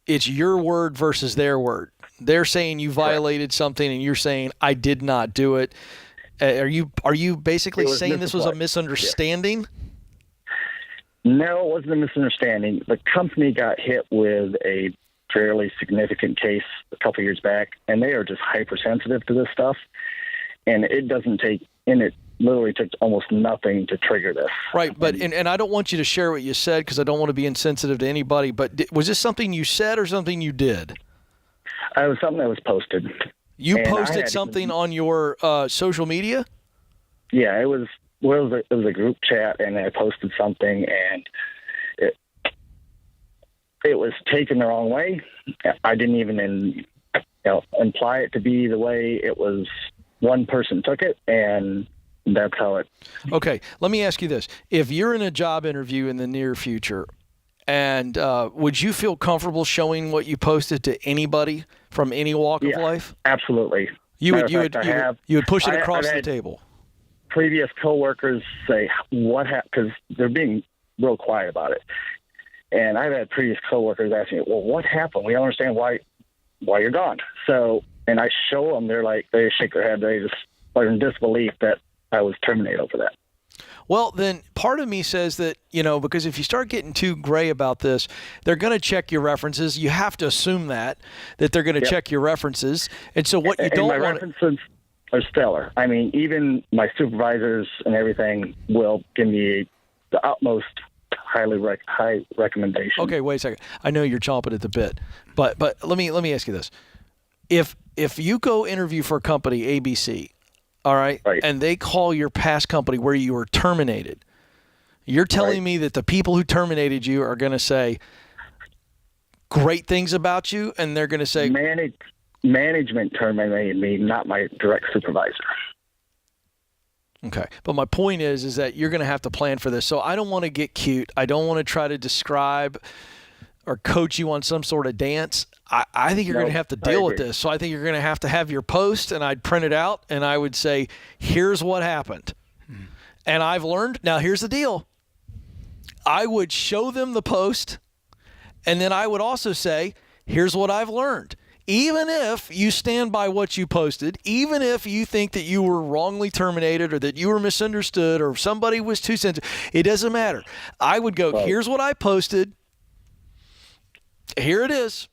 it's your word versus their word. They're saying you violated something, and you're saying I did not do it. Are you basically saying this was a misunderstanding? Yeah. No, it wasn't a misunderstanding. The company got hit with a fairly significant case a couple years back, and they are just hypersensitive to this stuff. And it doesn't take, and it literally took almost nothing to trigger this. Right, but and I don't want you to share what you said because I don't want to be insensitive to anybody, but was this something you said or something you did? It was something that was posted. You posted something on your social media? Yeah, it was a group chat, and I posted something, and it was taken the wrong way. I didn't even imply it to be the way it was. One person took it, and that's how it. Okay, let me ask you this: if you're in a job interview in the near future, and would you feel comfortable showing what you posted to anybody from any walk of life? Absolutely. You would push it across the table. Previous coworkers say what happened because they're being real quiet about it, and I've had previous coworkers ask me, "Well, what happened? We don't understand why you're gone." So, and I show them, they shake their head, they just are in disbelief that I was terminated over that. Well, then part of me says that, because if you start getting too gray about this, they're going to check your references. You have to assume that they're going to check your references. And so what you don't want... my references are stellar. I mean, even my supervisors and everything will give me the utmost high recommendation. Okay, wait a second. I know you're chomping at the bit, but let me ask you this. If you go interview for a company, ABC, all right, and they call your past company where you were terminated, you're telling me that the people who terminated you are going to say great things about you, and they're going to say... Management terminated me, not my direct supervisor. Okay, but my point is that you're going to have to plan for this. So I don't want to get cute. I don't want to try to describe or coach you on some sort of dance. I think you're going to have to deal with this. So I think you're going to have your post, and I'd print it out, and I would say, here's what happened. And I've learned, now here's the deal. I would show them the post, and then I would also say, here's what I've learned. Even if you stand by what you posted, even if you think that you were wrongly terminated or that you were misunderstood or somebody was too sensitive, it doesn't matter. I would go, here's what I posted. Here it is.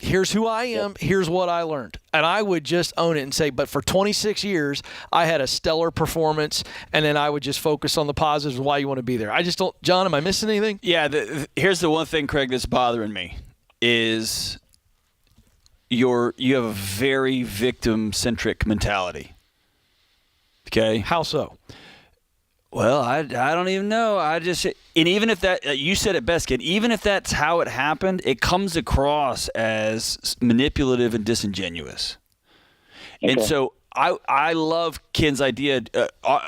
Here's who I am. Here's what I learned. And I would just own it and say, but for 26 years, I had a stellar performance, and then I would just focus on the positives of why you want to be there. I just don't, John, am I missing anything? Yeah, here's the one thing, Craig, that's bothering me is you have a very victim-centric mentality. Okay? How so? Well, I don't even know. And even if that, you said it best, kid, even if that's how it happened, it comes across as manipulative and disingenuous. Okay. And so I love Ken's idea.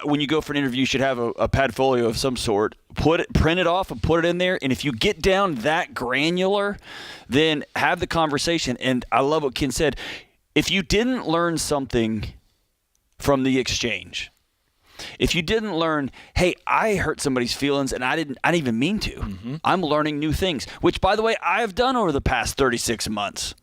When you go for an interview, you should have a padfolio of some sort. Print it off and put it in there. And if you get down that granular, then have the conversation. And I love what Ken said. If you didn't learn something from the exchange, if you didn't learn, hey, I hurt somebody's feelings and I didn't even mean to. Mm-hmm. I'm learning new things, which, by the way, I've done over the past 36 months.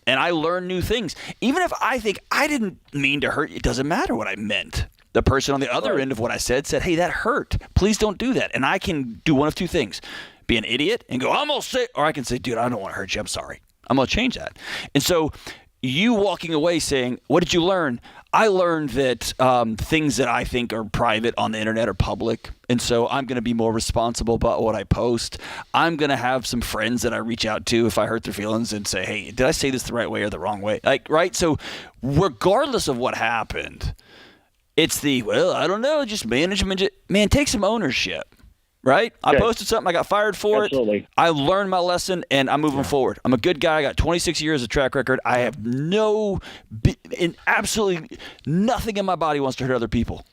And I learn new things. Even if I think I didn't mean to hurt you, it doesn't matter what I meant. The person on the other end of what I said, hey, that hurt. Please don't do that. And I can do one of two things. Be an idiot and go, I'm going to say, or I can say, dude, I don't want to hurt you. I'm sorry. I'm going to change that. And so you walking away saying, what did you learn? I learned that things that I think are private on the internet are public, and so I'm going to be more responsible about what I post. I'm going to have some friends that I reach out to if I hurt their feelings and say, hey, did I say this the right way or the wrong way? Right? So regardless of what happened, it's I don't know, just management. Man, take some ownership. Right? Okay. I posted something. I got fired for it. I learned my lesson, and I'm moving forward. I'm a good guy. I got 26 years of track record. I have absolutely nothing in my body wants to hurt other people.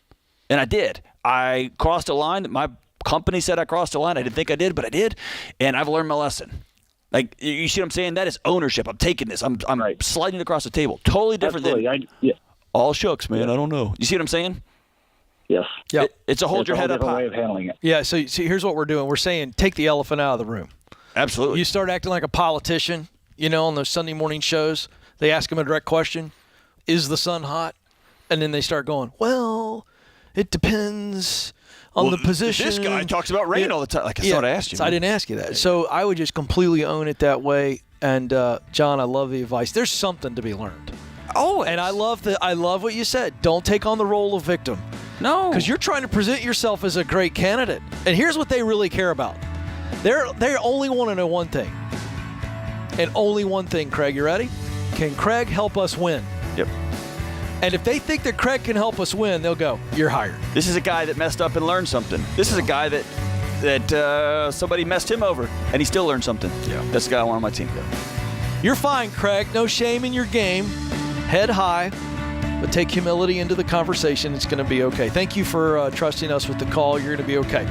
And I did. I crossed a line that my company said I crossed a line. I didn't think I did, but I did. And I've learned my lesson. Like, you see what I'm saying? That is ownership. I'm taking this. I'm sliding it across the table. Totally different than all shucks, man. I don't know. You see what I'm saying? Yes. Yeah. It's a hold your head up different high way of handling it. Yeah, so here's what we're doing. We're saying take the elephant out of the room. Absolutely. You start acting like a politician, on those Sunday morning shows. They ask them a direct question, is the sun hot? And then they start going, well, it depends on the position. This guy talks about rain all the time. Like, I thought I asked you. So I didn't ask you that. So I would just completely own it that way. And, John, I love the advice. There's something to be learned. Oh, and I love what you said. Don't take on the role of victim. No. Because you're trying to present yourself as a great candidate. And here's what they really care about. They only want to know one thing. And only one thing, Craig. You ready? Can Craig help us win? Yep. And if they think that Craig can help us win, they'll go, you're hired. This is a guy that messed up and learned something. This is a guy that somebody messed him over, and he still learned something. Yeah. That's the guy I want on my team. You're fine, Craig. No shame in your game. Head high, but take humility into the conversation. It's going to be okay. Thank you for trusting us with the call. You're going to be okay.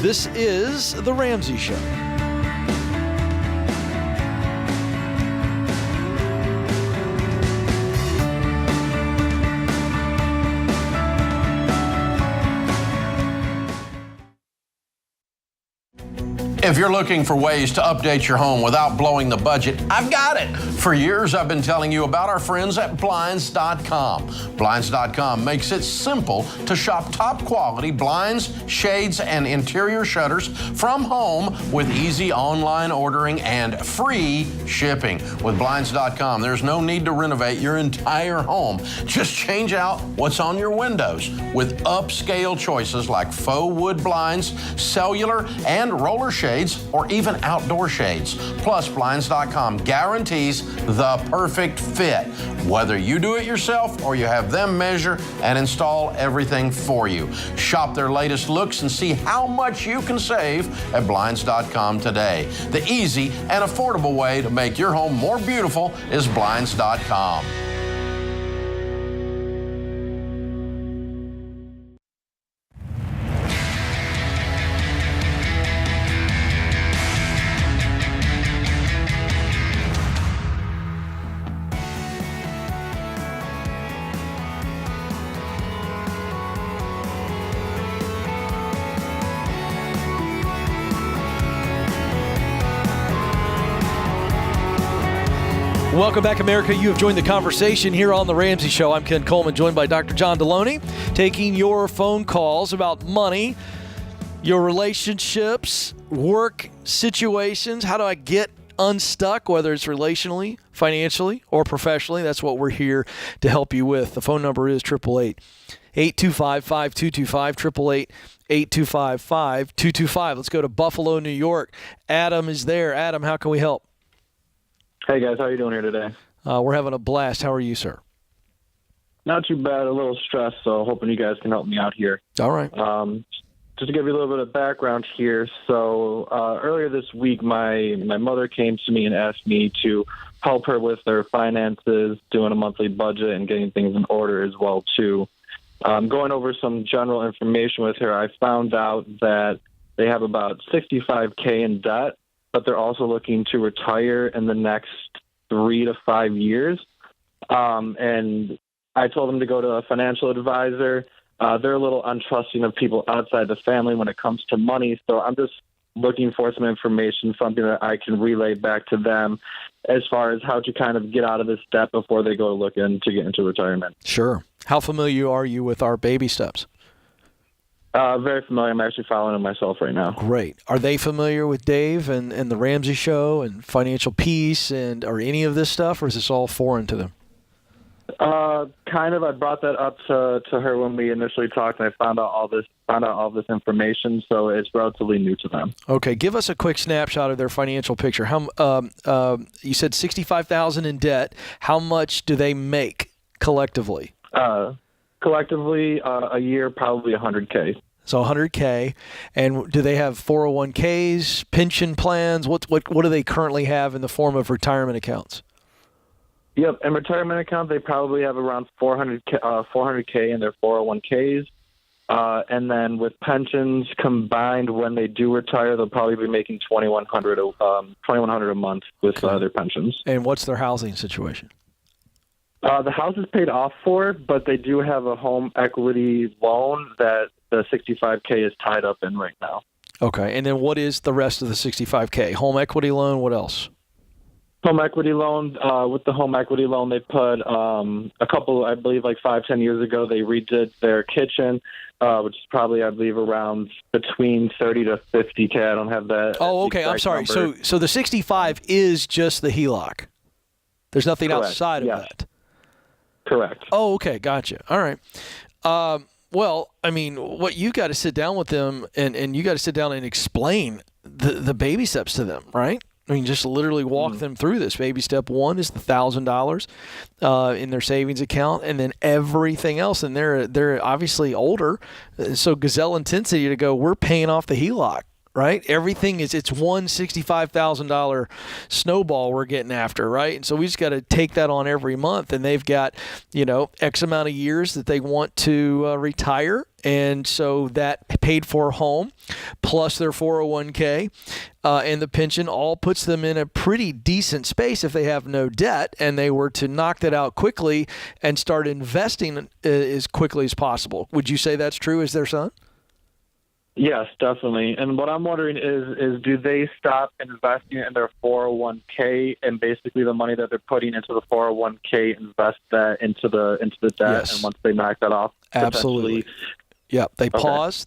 This is The Ramsey Show. If you're looking for ways to update your home without blowing the budget, I've got it. For years, I've been telling you about our friends at Blinds.com. Blinds.com makes it simple to shop top quality blinds, shades, and interior shutters from home with easy online ordering and free shipping. With Blinds.com, there's no need to renovate your entire home. Just change out what's on your windows with upscale choices like faux wood blinds, cellular, and roller shades, or even outdoor shades. Plus, Blinds.com guarantees the perfect fit, whether you do it yourself or you have them measure and install everything for you. Shop their latest looks and see how much you can save at Blinds.com today. The easy and affordable way to make your home more beautiful is Blinds.com. Welcome back, America. You have joined the conversation here on The Ramsey Show. I'm Ken Coleman, joined by Dr. John Deloney, taking your phone calls about money, your relationships, work situations. How do I get unstuck, whether it's relationally, financially, or professionally? That's what we're here to help you with. The phone number is 888-825-5225, 888-825-5225. Let's go to Buffalo, New York. Adam is there. Adam, how can we help? Hey, guys. How are you doing here today? We're having a blast. How are you, sir? Not too bad. A little stressed, so hoping you guys can help me out here. All right. Just to give you a little bit of background here. So earlier this week, my mother came to me and asked me to help her with their finances, doing a monthly budget and getting things in order as well, too. Going over some general information with her, I found out that they have about $65K in debt, but they're also looking to retire in the next 3 to 5 years. And I told them to go to a financial advisor. They're a little untrusting of people outside the family when it comes to money. So I'm just looking for some information, something that I can relay back to them as far as how to kind of get out of this debt before they go looking to get into retirement. Sure. How familiar are you with our baby steps? Very familiar. I'm actually following them myself right now. Great. Are they familiar with Dave and the Ramsey Show and financial peace or any of this stuff, or is this all foreign to them? Kind of. I brought that up to her when we initially talked, and I found out all this information. So it's relatively new to them. Okay, give us a quick snapshot of their financial picture. How you said $65,000 in debt. How much do they make collectively? Collectively, a year probably $100K. So $100K, and do they have 401ks, pension plans? What do they currently have in the form of retirement accounts? Yep, in retirement account, they probably have around $400K in their 401ks. And then with pensions combined, when they do retire, they'll probably be making $2,100 a month with their pensions. And what's their housing situation? The house is paid off for, but they do have a home equity loan that the $65K is tied up in right now. Okay, and then what is the rest of the $65K? Home equity loan, what else? Home equity loan. With the home equity loan, they put a couple, I believe, like 5-10 years ago, they redid their kitchen, which is probably, I believe, around between 30 to 50K. I don't have that. Oh, okay. I'm sorry. Number. So the 65 is just the HELOC. There's nothing Correct. outside of Yes. that. Correct. Oh, okay. Gotcha. All right. Well, I mean, what you got to sit down with them and you got to sit down and explain the baby steps to them, right? I mean, just literally walk them through this. Baby step one is the $1,000 in their savings account, and then everything else. And they're obviously older, so gazelle intensity to go. We're paying off the HELOC, right? Everything it's one $65,000 snowball we're getting after, right? And so we just got to take that on every month. And they've got X amount of years that they want to retire. And so that paid for home plus their 401k and the pension all puts them in a pretty decent space if they have no debt and they were to knock that out quickly and start investing as quickly as possible. Would you say that's true as their son? Yes, definitely. And what I'm wondering is do they stop investing in their 401k and basically the money that they're putting into the 401k invest that into the debt, Yes. and once they knock that off, Absolutely. Yeah, they pause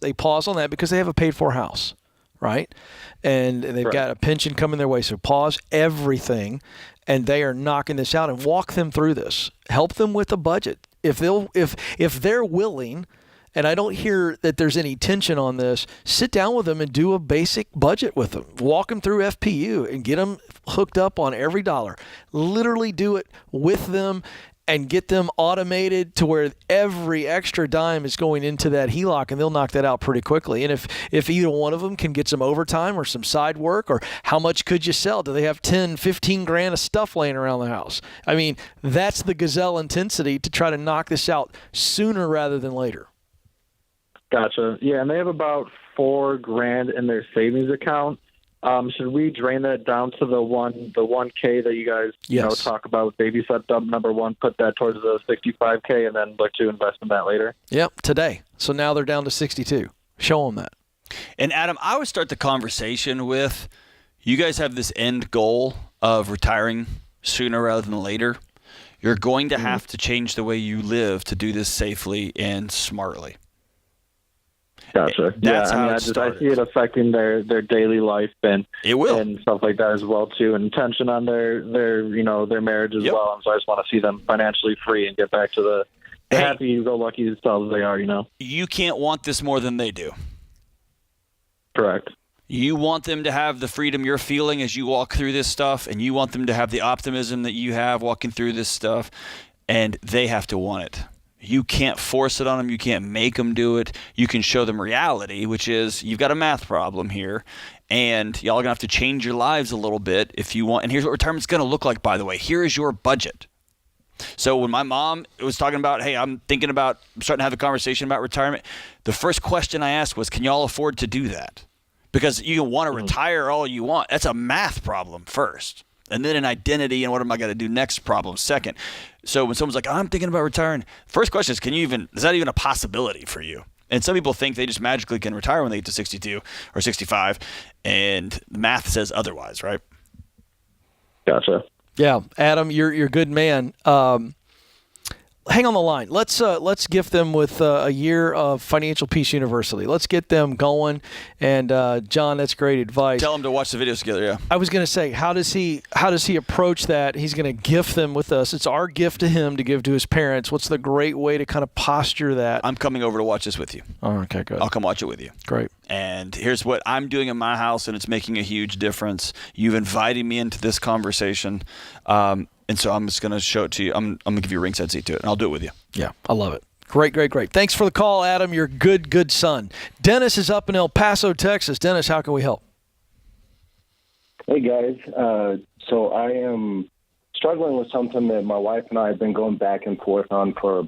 on that because they have a paid-for house, right? And they've got a pension coming their way. So pause everything, and they are knocking this out. And walk them through this. Help them with a budget. If they're willing, and I don't hear that there's any tension on this, sit down with them and do a basic budget with them. Walk them through FPU and get them hooked up on every dollar. Literally do it with them and get them automated to where every extra dime is going into that HELOC, and they'll knock that out pretty quickly. And if either one of them can get some overtime or some side work, or how much could you sell? Do they have 10, 15 grand of stuff laying around the house? I mean, that's the gazelle intensity to try to knock this out sooner rather than later. Gotcha. Yeah, and they have about $4,000 in their savings account. Should we drain that down to the 1K that you guys talk about? Baby step number one, put that towards the 65K, and then look to invest in that later. Yep, today. So now they're down to 62. Show them that. And Adam, I would start the conversation with, you guys have this end goal of retiring sooner rather than later. You're going to have to change the way you live to do this safely and smartly. Gotcha. That's how I see it affecting their daily life and it will and stuff like that as well too, and tension on their marriage as well. And so I just want to see them financially free and get back to the happy-go-lucky selves they are. You can't want this more than they do. Correct. You want them to have the freedom you're feeling as you walk through this stuff, and you want them to have the optimism that you have walking through this stuff, and they have to want it. You can't force it on them. You can't make them do it. You can show them reality, which is you've got a math problem here, and y'all are going to have to change your lives a little bit if you want. And here's what retirement's going to look like, by the way. Here is your budget. So when my mom was talking about, hey, I'm starting to have a conversation about retirement, the first question I asked was, can y'all afford to do that? Because you want to retire all you want. That's a math problem first. And then an identity and what am I going to do next problem second. So when someone's like, I'm thinking about retiring, first question is, is that even a possibility for you? And some people think they just magically can retire when they get to 62 or 65, and math says otherwise, right? Gotcha. Yeah, Adam, you're a good man. Hang on the line. Let's gift them with a year of Financial Peace University. Let's get them going. And John, that's great advice. Tell them to watch the videos together. Yeah. I was going to say, how does he approach that? He's going to gift them with us. It's our gift to him to give to his parents. What's the great way to kind of posture that? I'm coming over to watch this with you. Oh, okay, good. I'll come watch it with you. Great. And here's what I'm doing in my house, and it's making a huge difference. You've invited me into this conversation. And so I'm just going to show it to you. I'm going to give you a ringside seat to it, and I'll do it with you. Yeah, I love it. Great. Thanks for the call, Adam. You're a good son. Dennis is up in El Paso, Texas. Dennis, how can we help? Hey, guys. So I am struggling with something that my wife and I have been going back and forth on for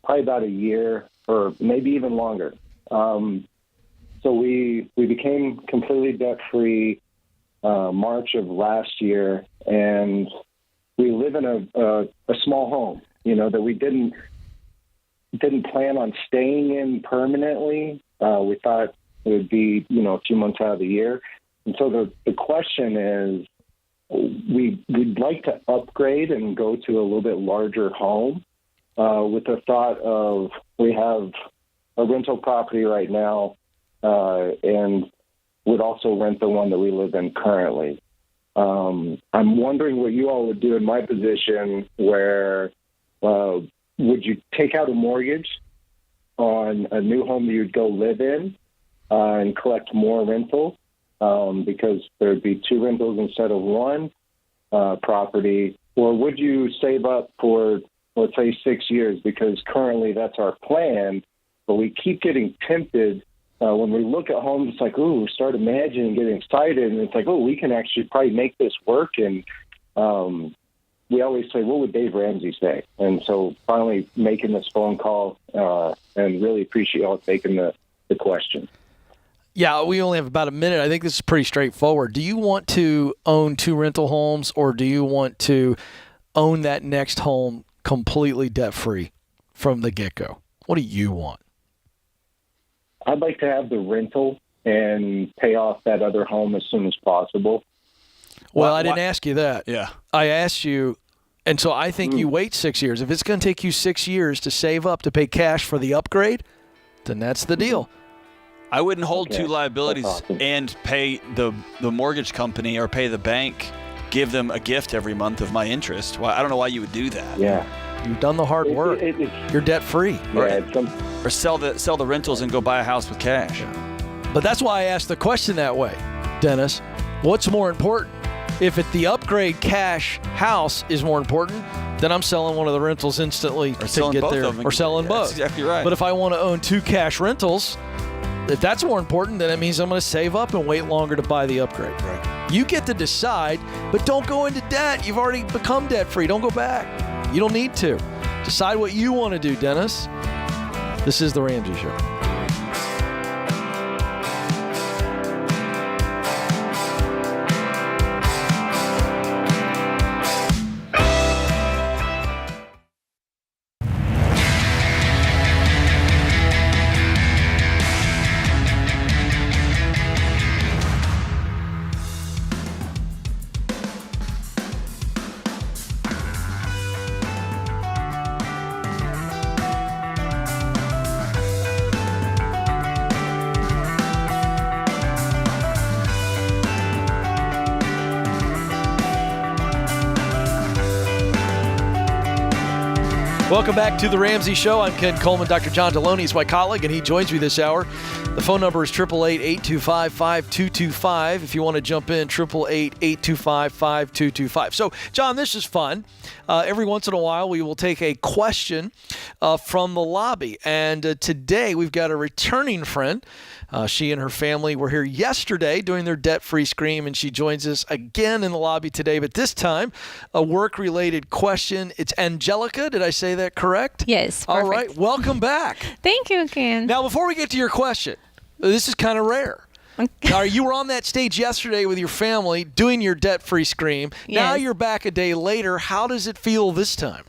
probably about a year or maybe even longer. So we became completely debt-free March of last year, and we live in a small home. that we didn't plan on staying in permanently. We thought it would be, a few months out of the year. And so the question is, we'd like to upgrade and go to a little bit larger home with the thought of we have a rental property right now and would also rent the one that we live in currently. I'm wondering what you all would do in my position where would you take out a mortgage on a new home that you'd go live in and collect more rentals because there'd be 2 rentals instead of 1 property? Or would you save up for, let's say, 6 years? Because currently that's our plan, but we keep getting tempted. When we look at homes, it's like, ooh, start imagining, getting excited, and it's like, oh, we can actually probably make this work. And we always say, what would Dave Ramsey say? And so finally making this phone call and really appreciate y'all taking the question. Yeah, we only have about a minute. I think this is pretty straightforward. Do you want to own 2 rental homes, or do you want to own that next home completely debt-free from the get-go? What do you want? I'd like to have the rental and pay off that other home as soon as possible. Well, I didn't ask you that. Yeah. I asked you, and so I think you wait 6 years. If it's going to take you 6 years to save up to pay cash for the upgrade, then that's the deal. I wouldn't hold 2 liabilities and pay the mortgage company or pay the bank, give them a gift every month of my interest. Well, I don't know why you would do that. Yeah. You've done the hard work. You're debt-free. Right. Or sell the rentals and go buy a house with cash. But that's why I asked the question that way, Dennis. What's more important? If the upgrade cash house is more important, then I'm selling one of the rentals instantly to get there. Or selling both. That's exactly right. But if I want to own 2 cash rentals, if that's more important, then it means I'm going to save up and wait longer to buy the upgrade. Right. You get to decide, but don't go into debt. You've already become debt-free. Don't go back. You don't need to. Decide what you want to do, Dennis. This is The Ramsey Show. Welcome back to The Ramsey Show. I'm Ken Coleman. Dr. John Deloney is my colleague, and he joins me this hour. The phone number is 888-825-5225. If you want to jump in, 888-825-5225. So, John, this is fun. Every once in a while, we will take a question from the lobby. And today, we've got a returning friend. She and her family were here yesterday doing their debt-free scream, and she joins us again in the lobby today. But this time, a work-related question. It's Angelica. Did I say that correct? Yes. All right. Welcome back. Thank you, Ken. Now, before we get to your question, this is kind of rare. You were on that stage yesterday with your family doing your debt-free scream. Yes. Now you're back a day later. How does it feel this time?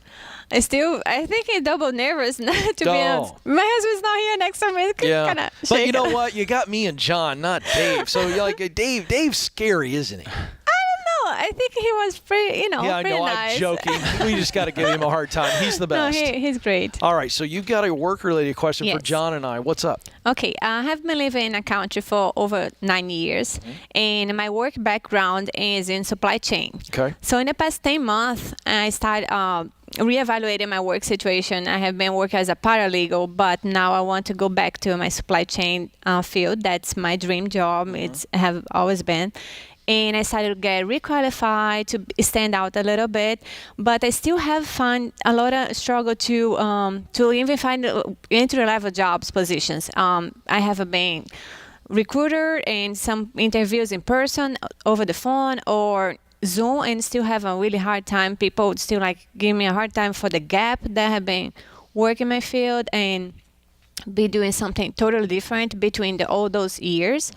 I think I'm double nervous to be honest. My husband's not here next to me. Yeah. But you know what? You got me and John, not Dave. So you're like, Dave's scary, isn't he? I think he was pretty, Yeah, I pretty know. nice. I'm joking. We just got to give him a hard time. He's the best. No, he's great. All right, so you've got a work-related question for Yes. John and I. What's up? Okay, I have been living in a country for over 9 years, and my work background is in supply chain. Okay. So in the past 10 months, I started reevaluating my work situation. I have been working as a paralegal, but now I want to go back to my supply chain field. That's my dream job. It's have always been. And I started to get requalified to stand out a little bit, but I still have found a lot of struggle to even find entry-level jobs positions. I have been recruiter and some interviews in person, over the phone, or Zoom, and still have a really hard time. People still give me a hard time for the gap that I have been working my field and be doing something totally different between all those years.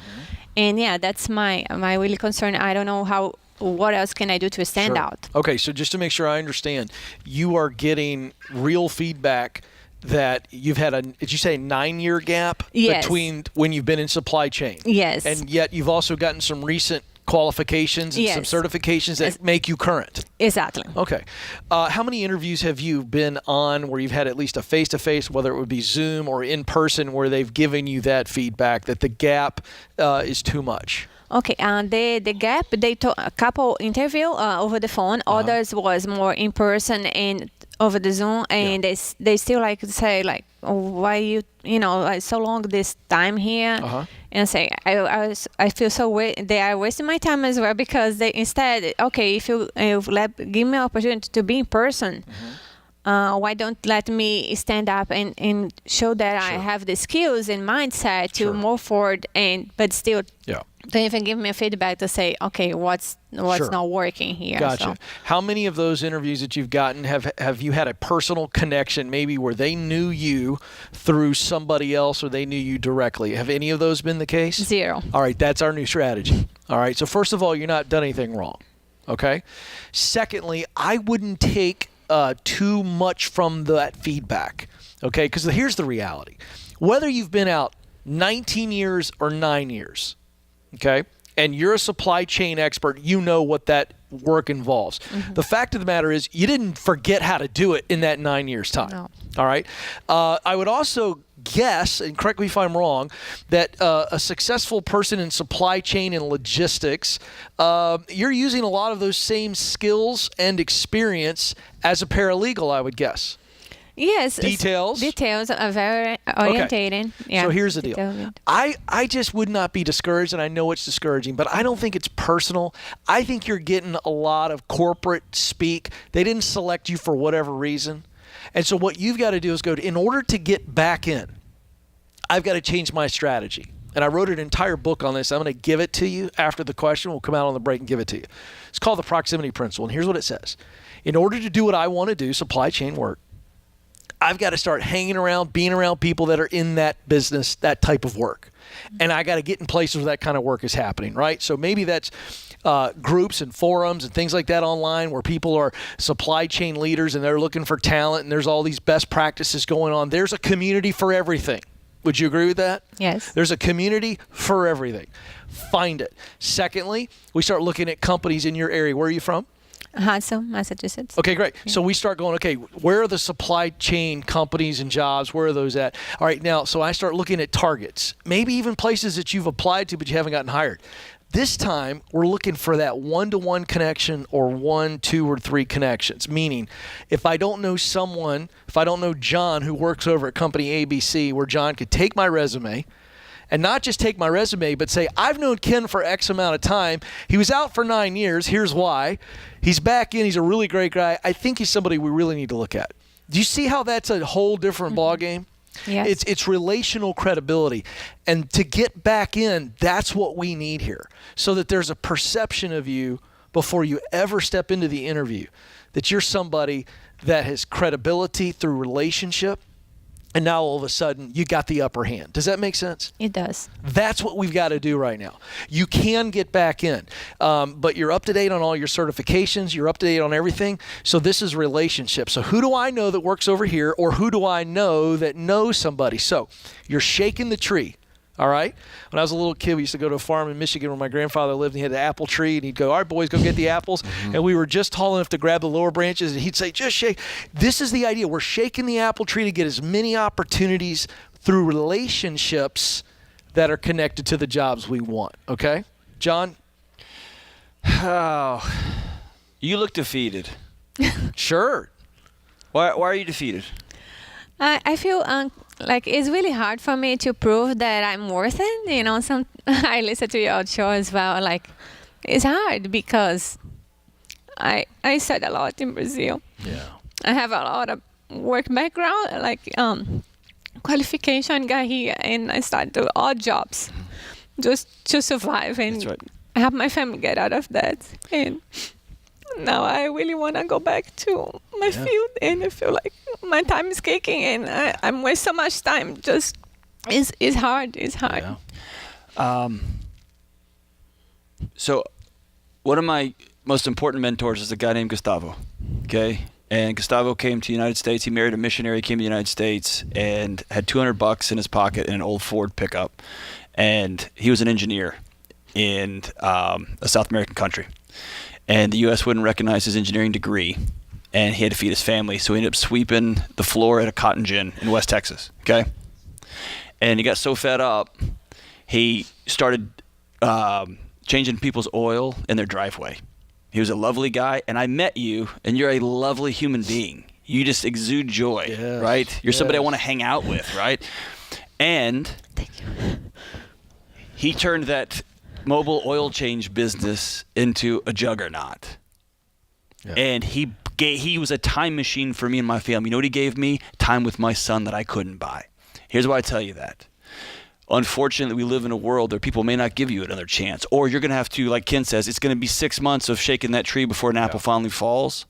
And yeah, that's my really concern. I don't know how what else can I do to stand out? Okay, so just to make sure I understand, you are getting real feedback that you've had did you say 9-year gap between when you've been in supply chain? Yes. And yet you've also gotten some recent qualifications and some certifications that make you current. Exactly. Okay. How many interviews have you been on where you've had at least a face-to-face, whether it would be Zoom or in person, where they've given you that feedback that the gap is too much? Okay, the gap, they took a couple interview over the phone. Others was more in person and over the Zoom, and they still like say like, oh, why you like so long this time here, and say I feel so they are wasting my time as well, because they instead, okay, if you give me an opportunity to be in person. Why don't let me stand up and show that I have the skills and mindset to move forward, but still don't even give me a feedback to say, okay, what's not working here. Gotcha. So. How many of those interviews that you've gotten have you had a personal connection, maybe where they knew you through somebody else or they knew you directly? Have any of those been the case? 0. All right, that's our new strategy. All right, so first of all, you're not done anything wrong. Okay. Secondly, I wouldn't take too much from that feedback, okay? Because here's the reality. Whether you've been out 19 years or 9 years, okay, and you're a supply chain expert, you know what that work involves. The fact of the matter is you didn't forget how to do it in that 9 years' time. No. All right? I would also guess, and correct me if I'm wrong, that a successful person in supply chain and logistics, you're using a lot of those same skills and experience as a paralegal, I would guess. Yes. Details are very orientated. Okay. Yeah. So here's the deal. I just would not be discouraged, and I know it's discouraging, but I don't think it's personal. I think you're getting a lot of corporate speak. They didn't select you for whatever reason. And so what you've got to do is in order to get back in, I've got to change my strategy. And I wrote an entire book on this. I'm going to give it to you after the question. We'll come out on the break and give it to you. It's called the Proximity Principle. And here's what it says. In order to do what I want to do, supply chain work, I've got to start hanging around, being around people that are in that business, that type of work. And I got to get in places where that kind of work is happening, right? So maybe that's groups and forums and things like that online where people are supply chain leaders and they're looking for talent and there's all these best practices going on. There's a community for everything. Would you agree with that? Yes. There's a community for everything. Find it. Secondly, we start looking at companies in your area. Where are you from? Hudson, Massachusetts. Okay, great. Yeah. So we start going, okay, where are the supply chain companies and jobs? Where are those at? All right, now, so I start looking at targets, maybe even places that you've applied to but you haven't gotten hired. This time, we're looking for that one-to-one connection or 1, 2, or 3 connections, meaning if I don't know someone, if I don't know John who works over at company ABC, where John could take my resume, and not just take my resume, but say, I've known Ken for X amount of time. He was out for 9 years. Here's why. He's back in. He's a really great guy. I think he's somebody we really need to look at. Do you see how that's a whole different ballgame? Yes. It's relational credibility. And to get back in, that's what we need here, so that there's a perception of you before you ever step into the interview, that you're somebody that has credibility through relationship. And now all of a sudden, you got the upper hand. Does that make sense? It does. That's what we've got to do right now. You can get back in, but you're up to date on all your certifications. You're up to date on everything. So this is relationship. So who do I know that works over here, or who do I know that knows somebody? So you're shaking the tree. All right? When I was a little kid, we used to go to a farm in Michigan where my grandfather lived, and he had an apple tree, and he'd go, all right, boys, go get the apples. And we were just tall enough to grab the lower branches, and he'd say, just shake. This is the idea. We're shaking the apple tree to get as many opportunities through relationships that are connected to the jobs we want. Okay? John? Oh, you look defeated. Sure. Why are you defeated? I feel like it's really hard for me to prove that I'm worth it. You know, I listen to your show as well. Like, it's hard because I studied a lot in Brazil. Yeah. I have a lot of work background, like qualification, got here, and I started doing odd jobs just to survive and help my family get out of that. And now I really want to go back to my field, and I feel like my time is kicking, and I'm wasting so much time. Just it's hard. It's hard. Yeah. So one of my most important mentors is a guy named Gustavo. Okay. And Gustavo came to the United States. He married a missionary, came to the United States, and had $200 in his pocket and an old Ford pickup. And he was an engineer in a South American country. And the U.S. wouldn't recognize his engineering degree, and he had to feed his family. So he ended up sweeping the floor at a cotton gin in West Texas. Okay. And he got so fed up, he started changing people's oil in their driveway. He was a lovely guy, and I met you, and you're a lovely human being. You just exude joy, right? You're somebody I want to hang out with, right? And he turned that mobile oil change business into a juggernaut. Yeah. And he was a time machine for me and my family. You know what he gave me? Time with my son that I couldn't buy. Here's why I tell you that. Unfortunately, we live in a world where people may not give you another chance. Or you're going to have to, like Ken says, it's going to be 6 months of shaking that tree before an apple finally falls.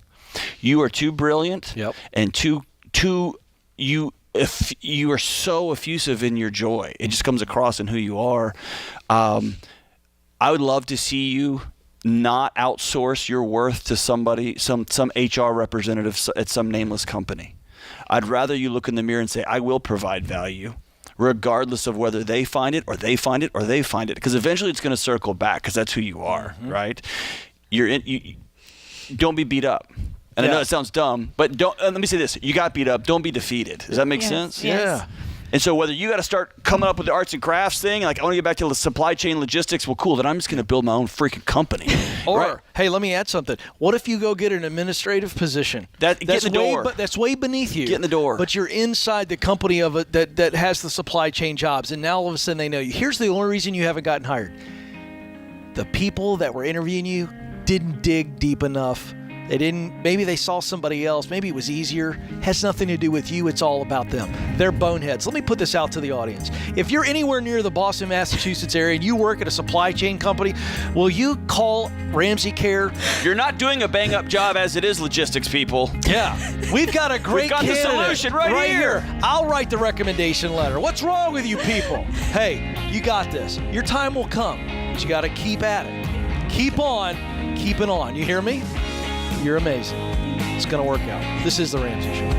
You are too brilliant and you are so effusive in your joy. It just comes across in who you are. I would love to see you not outsource your worth to somebody, some HR representative at some nameless company. I'd rather you look in the mirror and say, I will provide value, regardless of whether they find it or they find it or they find it. Because eventually it's going to circle back because that's who you are, right? Don't be beat up. And I know it sounds dumb, but don't. Let me say this. You got beat up. Don't be defeated. Does that make sense? Yes. Yeah. And so whether you got to start coming up with the arts and crafts thing, like I want to get back to the supply chain logistics, well, cool, then I'm just going to build my own freaking company. Or, hey, let me add something. What if you go get an administrative position? Get in the door. That's way beneath you. Get in the door. But you're inside the company of it that has the supply chain jobs, and now all of a sudden they know you. Here's the only reason you haven't gotten hired. The people that were interviewing you didn't dig deep enough. Maybe they saw somebody else. Maybe it was easier. Has nothing to do with you. It's all about them. They're boneheads. Let me put this out to the audience. If you're anywhere near the Boston, Massachusetts area and you work at a supply chain company, will you call Ramsey Care? You're not doing a bang-up job as it is, logistics people. Yeah. We've got a great candidate. We've got the solution right here. I'll write the recommendation letter. What's wrong with you people? Hey, you got this. Your time will come, but you got to keep at it. Keep on keeping on. You hear me? You're amazing. It's going to work out. This is The Ramsey Show.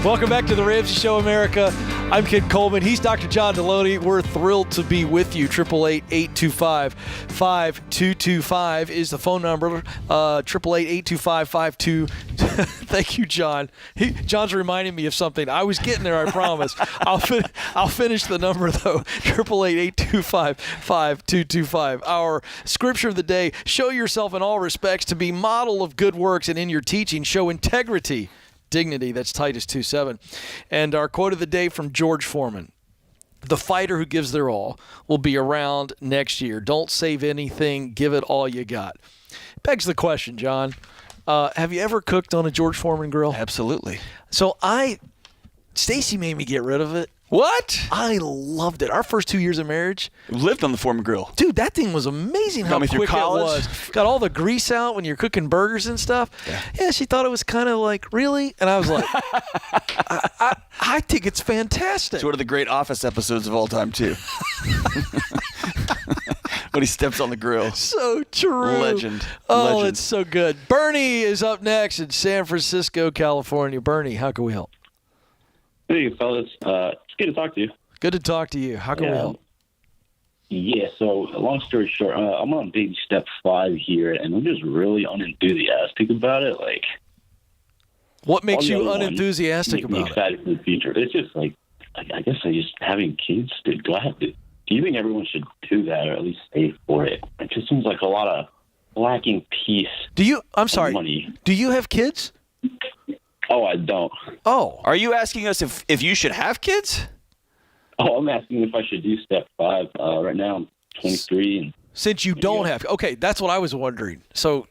Welcome back to the Ramsey Show, America. I'm Ken Coleman. He's Dr. John Deloney. We're thrilled to be with you. 888-825-5225 is the phone number. 888-825-52. Thank you, John. John's reminding me of something. I was getting there, I promise. I'll finish the number, though. 888-825-5225. Our scripture of the day, show yourself in all respects to be model of good works, and in your teaching, show integrity, dignity. That's Titus 2:7. And our quote of the day from George Foreman: the fighter who gives their all will be around next year. Don't save anything. Give it all you got. Begs the question, John. Have you ever cooked on a George Foreman grill? Absolutely. So Stacy made me get rid of it. What? I loved it. Our first 2 years of marriage. Lived on the Foreman grill. Dude, that thing was amazing how quick it was. Got all the grease out when you're cooking burgers and stuff. Yeah, she thought it was kind of like, really? And I was like, I think it's fantastic. It's one of the great Office episodes of all time, too. When he steps on the grill. So true. Legend. Oh, it's so good. Bernie is up next in San Francisco, California. Bernie, how can we help? Hey, fellas. It's good to talk to you. Good to talk to you. How can we help? Yeah, so long story short, I'm on baby step 5 here, and I'm just really unenthusiastic about it. Like, what makes you unenthusiastic about it? Excited for the future. It's just like, I guess having kids. Do you think everyone should do that or at least save for it? It just seems like a lot of lacking peace. I'm sorry. Money. Do you have kids? Oh, I don't. Oh. Are you asking us if you should have kids? Oh, I'm asking if I should do step 5. Right now I'm 23. And since you don't have, okay, that's what I was wondering. So,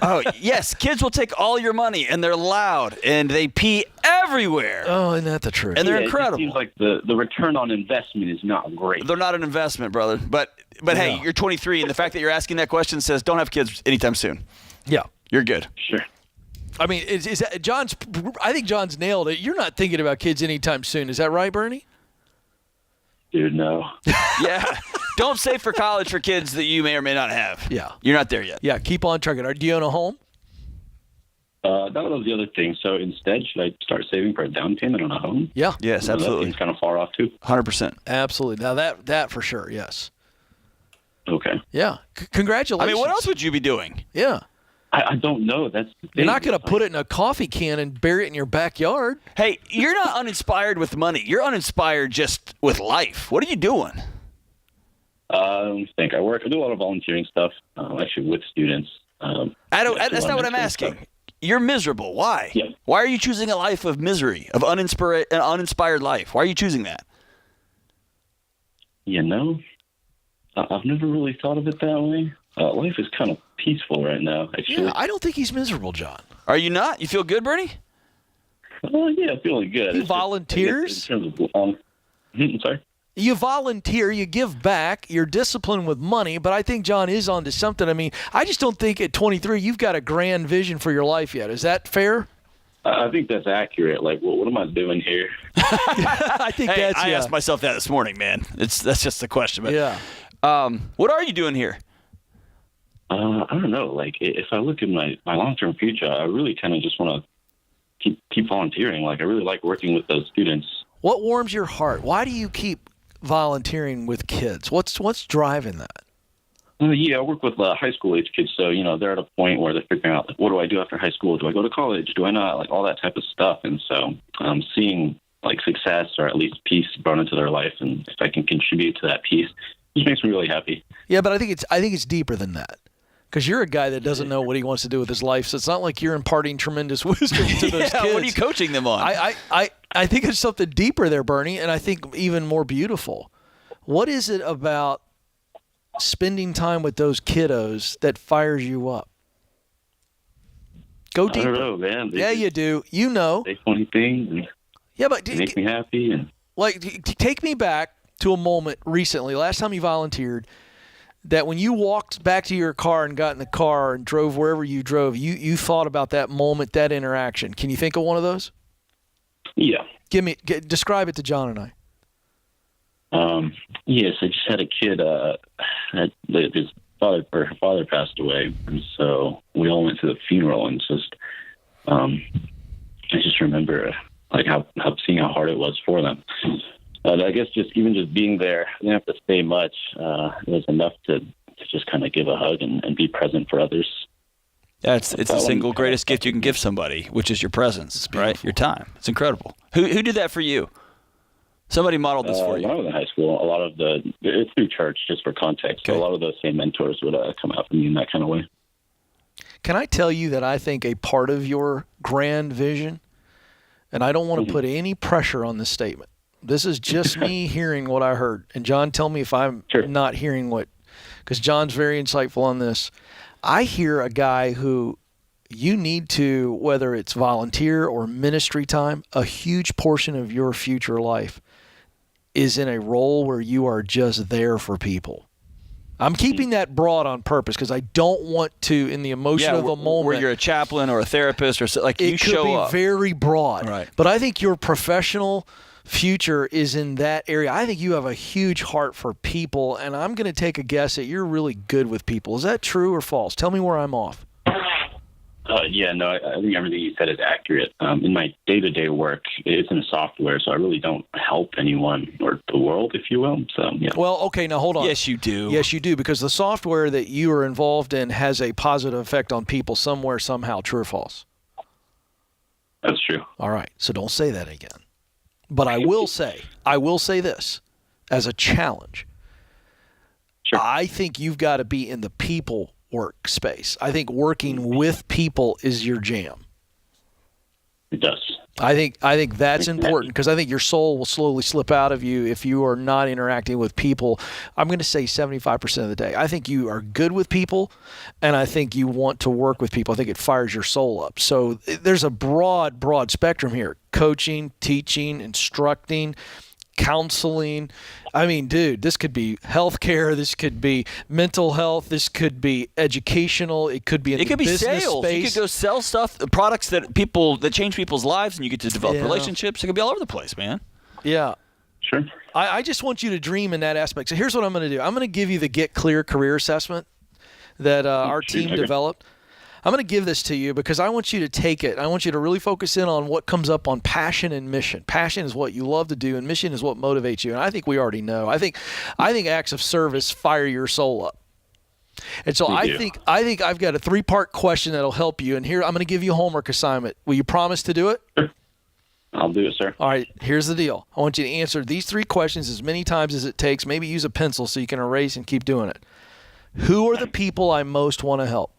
oh yes, kids will take all your money, and they're loud, and they pee everywhere. Oh, isn't that the truth? And they're it incredible. seems like the return on investment is not great. They're not an investment, brother. But hey, you're 23, and the fact that you're asking that question says don't have kids anytime soon. Yeah, you're good. Sure. I mean, is that John's? I think John's nailed it. You're not thinking about kids anytime soon. Is that right, Bernie? Dude, no. Yeah. Don't save for college for kids that you may or may not have. Yeah. You're not there yet. Yeah, keep on trucking. Do you own a home? That was the other thing. So instead, should I start saving for a down payment on a home? Yeah. Yes, That absolutely. seems kind of far off, too. 100%. Absolutely. Now, that for sure, yes. Okay. Yeah. Congratulations. I mean, what else would you be doing? Yeah. I don't know. That's the thing. You're not going to put it in a coffee can and bury it in your backyard. Hey, you're not uninspired with money. You're uninspired just with life. What are you doing? I think I do a lot of volunteering stuff, actually with students. That's not what I'm asking. You're miserable. Why? Yeah. Why are you choosing a life of misery, of an uninspired life? Why are you choosing that? You know, I've never really thought of it that way. Life is kind of peaceful right now, actually. Yeah, I don't think he's miserable, John. Are you not? You feel good, Bernie? Yeah, feeling good. He volunteers? In terms of, I'm sorry? You volunteer, you give back, you're disciplined with money, but I think John is onto something. I mean, I just don't think at 23 you've got a grand vision for your life yet. Is that fair? I think that's accurate. Like, what am I doing here? I think I asked myself that this morning, man. That's just the question. But, yeah. What are you doing here? I don't know. Like, if I look at my long-term future, I really kind of just want to keep volunteering. Like, I really like working with those students. What warms your heart? Why do you keep volunteering with kids? What's driving that? Yeah, I work with high school age kids, so they're at a point where they're figuring out, like, what do I do after high school? Do I go to college? Do I not? Like, all that type of stuff. And so seeing like success or at least peace brought into their life, and if I can contribute to that peace, just makes me really happy. Yeah, but I think it's deeper than that. Because you're a guy that doesn't know what he wants to do with his life, so it's not like you're imparting tremendous wisdom to those kids. What are you coaching them on? I think it's something deeper there, Bernie, and I think even more beautiful. What is it about spending time with those kiddos that fires you up? Go deeper. I don't know, man. You do. You know. They funny things. And yeah, but they make me happy. And take me back to a moment recently, last time you volunteered, that when you walked back to your car and got in the car and drove wherever you drove, you thought about that moment, that interaction. Can you think of one of those? Yeah. Describe it to John and I. Yes, I just had a kid. His father passed away, and so we all went to the funeral. And I just remember like seeing how hard it was for them. I guess just being there, I didn't have to say much. It was enough to just kind of give a hug and be present for others. Yeah, it's the single greatest gift you can give somebody, which is your presence, right? Your time. It's incredible. Who did that for you? Somebody modeled this for you. When I was in high school, a lot of it's through church, just for context. Okay. So a lot of those same mentors would come out from me in that kind of way. Can I tell you that I think a part of your grand vision, and I don't want to put any pressure on this statement. This is just me hearing what I heard. And John, tell me if I'm not hearing because John's very insightful on this. I hear a guy who you need to, whether it's volunteer or ministry time, a huge portion of your future life is in a role where you are just there for people. I'm keeping that broad on purpose because I don't want to, in the emotion of the moment, where you're a chaplain or a therapist or like you show up. It could be very broad. Right. But I think your professional future is in that area. I think you have a huge heart for people, and I'm going to take a guess that you're really good with people. Is that true or false? Tell me where I'm off. I think everything you said is accurate. In my day-to-day work, it's in software, so I really don't help anyone or the world, if you will. So, yeah. Well, okay, now hold on. Yes, you do. Yes, you do, because the software that you are involved in has a positive effect on people somewhere, somehow. True or false? That's true. All right, so don't say that again. But I will say this as a challenge. Sure. I think you've got to be in the people workspace. I think working with people is your jam. It does. I think that's important because I think your soul will slowly slip out of you if you are not interacting with people. I'm going to say 75% of the day. I think you are good with people, and I think you want to work with people. I think it fires your soul up. So there's a broad spectrum here: coaching, teaching, instructing, counseling. I mean, dude, this could be healthcare. This could be mental health. This could be educational. It could be in the business sales. space. You could go sell stuff, products that change people's lives, and you get to develop relationships. It could be all over the place, man. Yeah. Sure. I just want you to dream in that aspect. So here's what I'm going to do. I'm going to give you the Get Clear career assessment that our team developed. I'm going to give this to you because I want you to take it. I want you to really focus in on what comes up on passion and mission. Passion is what you love to do, and mission is what motivates you. And I think we already know. I think acts of service fire your soul up. And so I think I've got a 3-part question that'll help you. And here I'm going to give you a homework assignment. Will you promise to do it? I'll do it, sir. All right, here's the deal. I want you to answer these 3 questions as many times as it takes. Maybe use a pencil so you can erase and keep doing it. Who are the people I most want to help?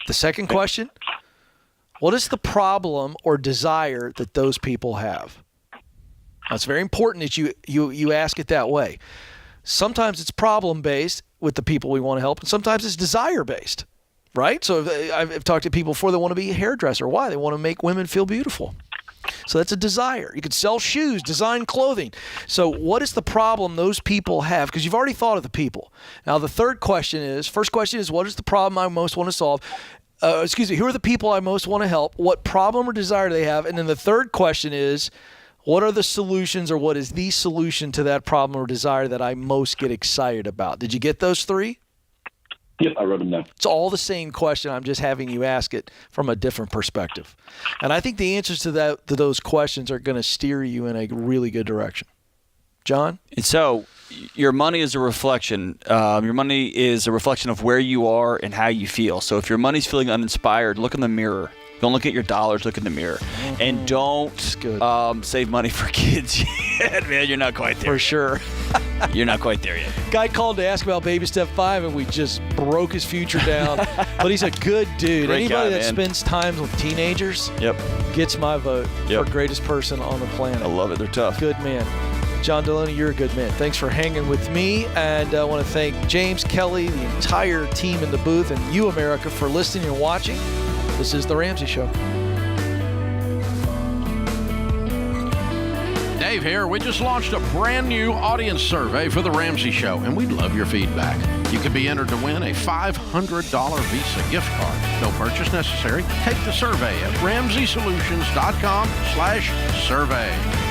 The second question, what is the problem or desire that those people have? Now, it's very important that you ask it that way. Sometimes it's problem-based with the people we want to help, and sometimes it's desire-based, right? So I've talked to people before that want to be a hairdresser. Why? They want to make women feel beautiful. So that's a desire. You could sell shoes, design clothing. So what is the problem those people have? Because you've already thought of the people. Now the first question is, what is the problem I most want to solve? Who are the people I most want to help? What problem or desire do they have? And then the third question is, what are the solutions or what is the solution to that problem or desire that I most get excited about? Did you get those 3? Yep, I wrote them down. It's all the same question. I'm just having you ask it from a different perspective. And I think the answers to those questions are going to steer you in a really good direction. John? And so your money is a reflection. Your money is a reflection of where you are and how you feel. So if your money's feeling uninspired, look in the mirror. Don't look at your dollars, look in the mirror. Mm-hmm. And don't save money for kids yet, man. You're not quite there. For sure. You're not quite there yet. Guy called to ask about baby step 5, and we just broke his future down. But he's a good dude. Great Anybody guy, that man. spends time with teenagers gets my vote for greatest person on the planet. I love it. They're tough. Good man. John Deloney, you're a good man. Thanks for hanging with me. And I want to thank James, Kelly, the entire team in the booth, and you, America, for listening and watching. This is The Ramsey Show. Dave here. We just launched a brand new audience survey for The Ramsey Show, and we'd love your feedback. You could be entered to win a $500 Visa gift card. No purchase necessary. Take the survey at RamseySolutions.com/survey.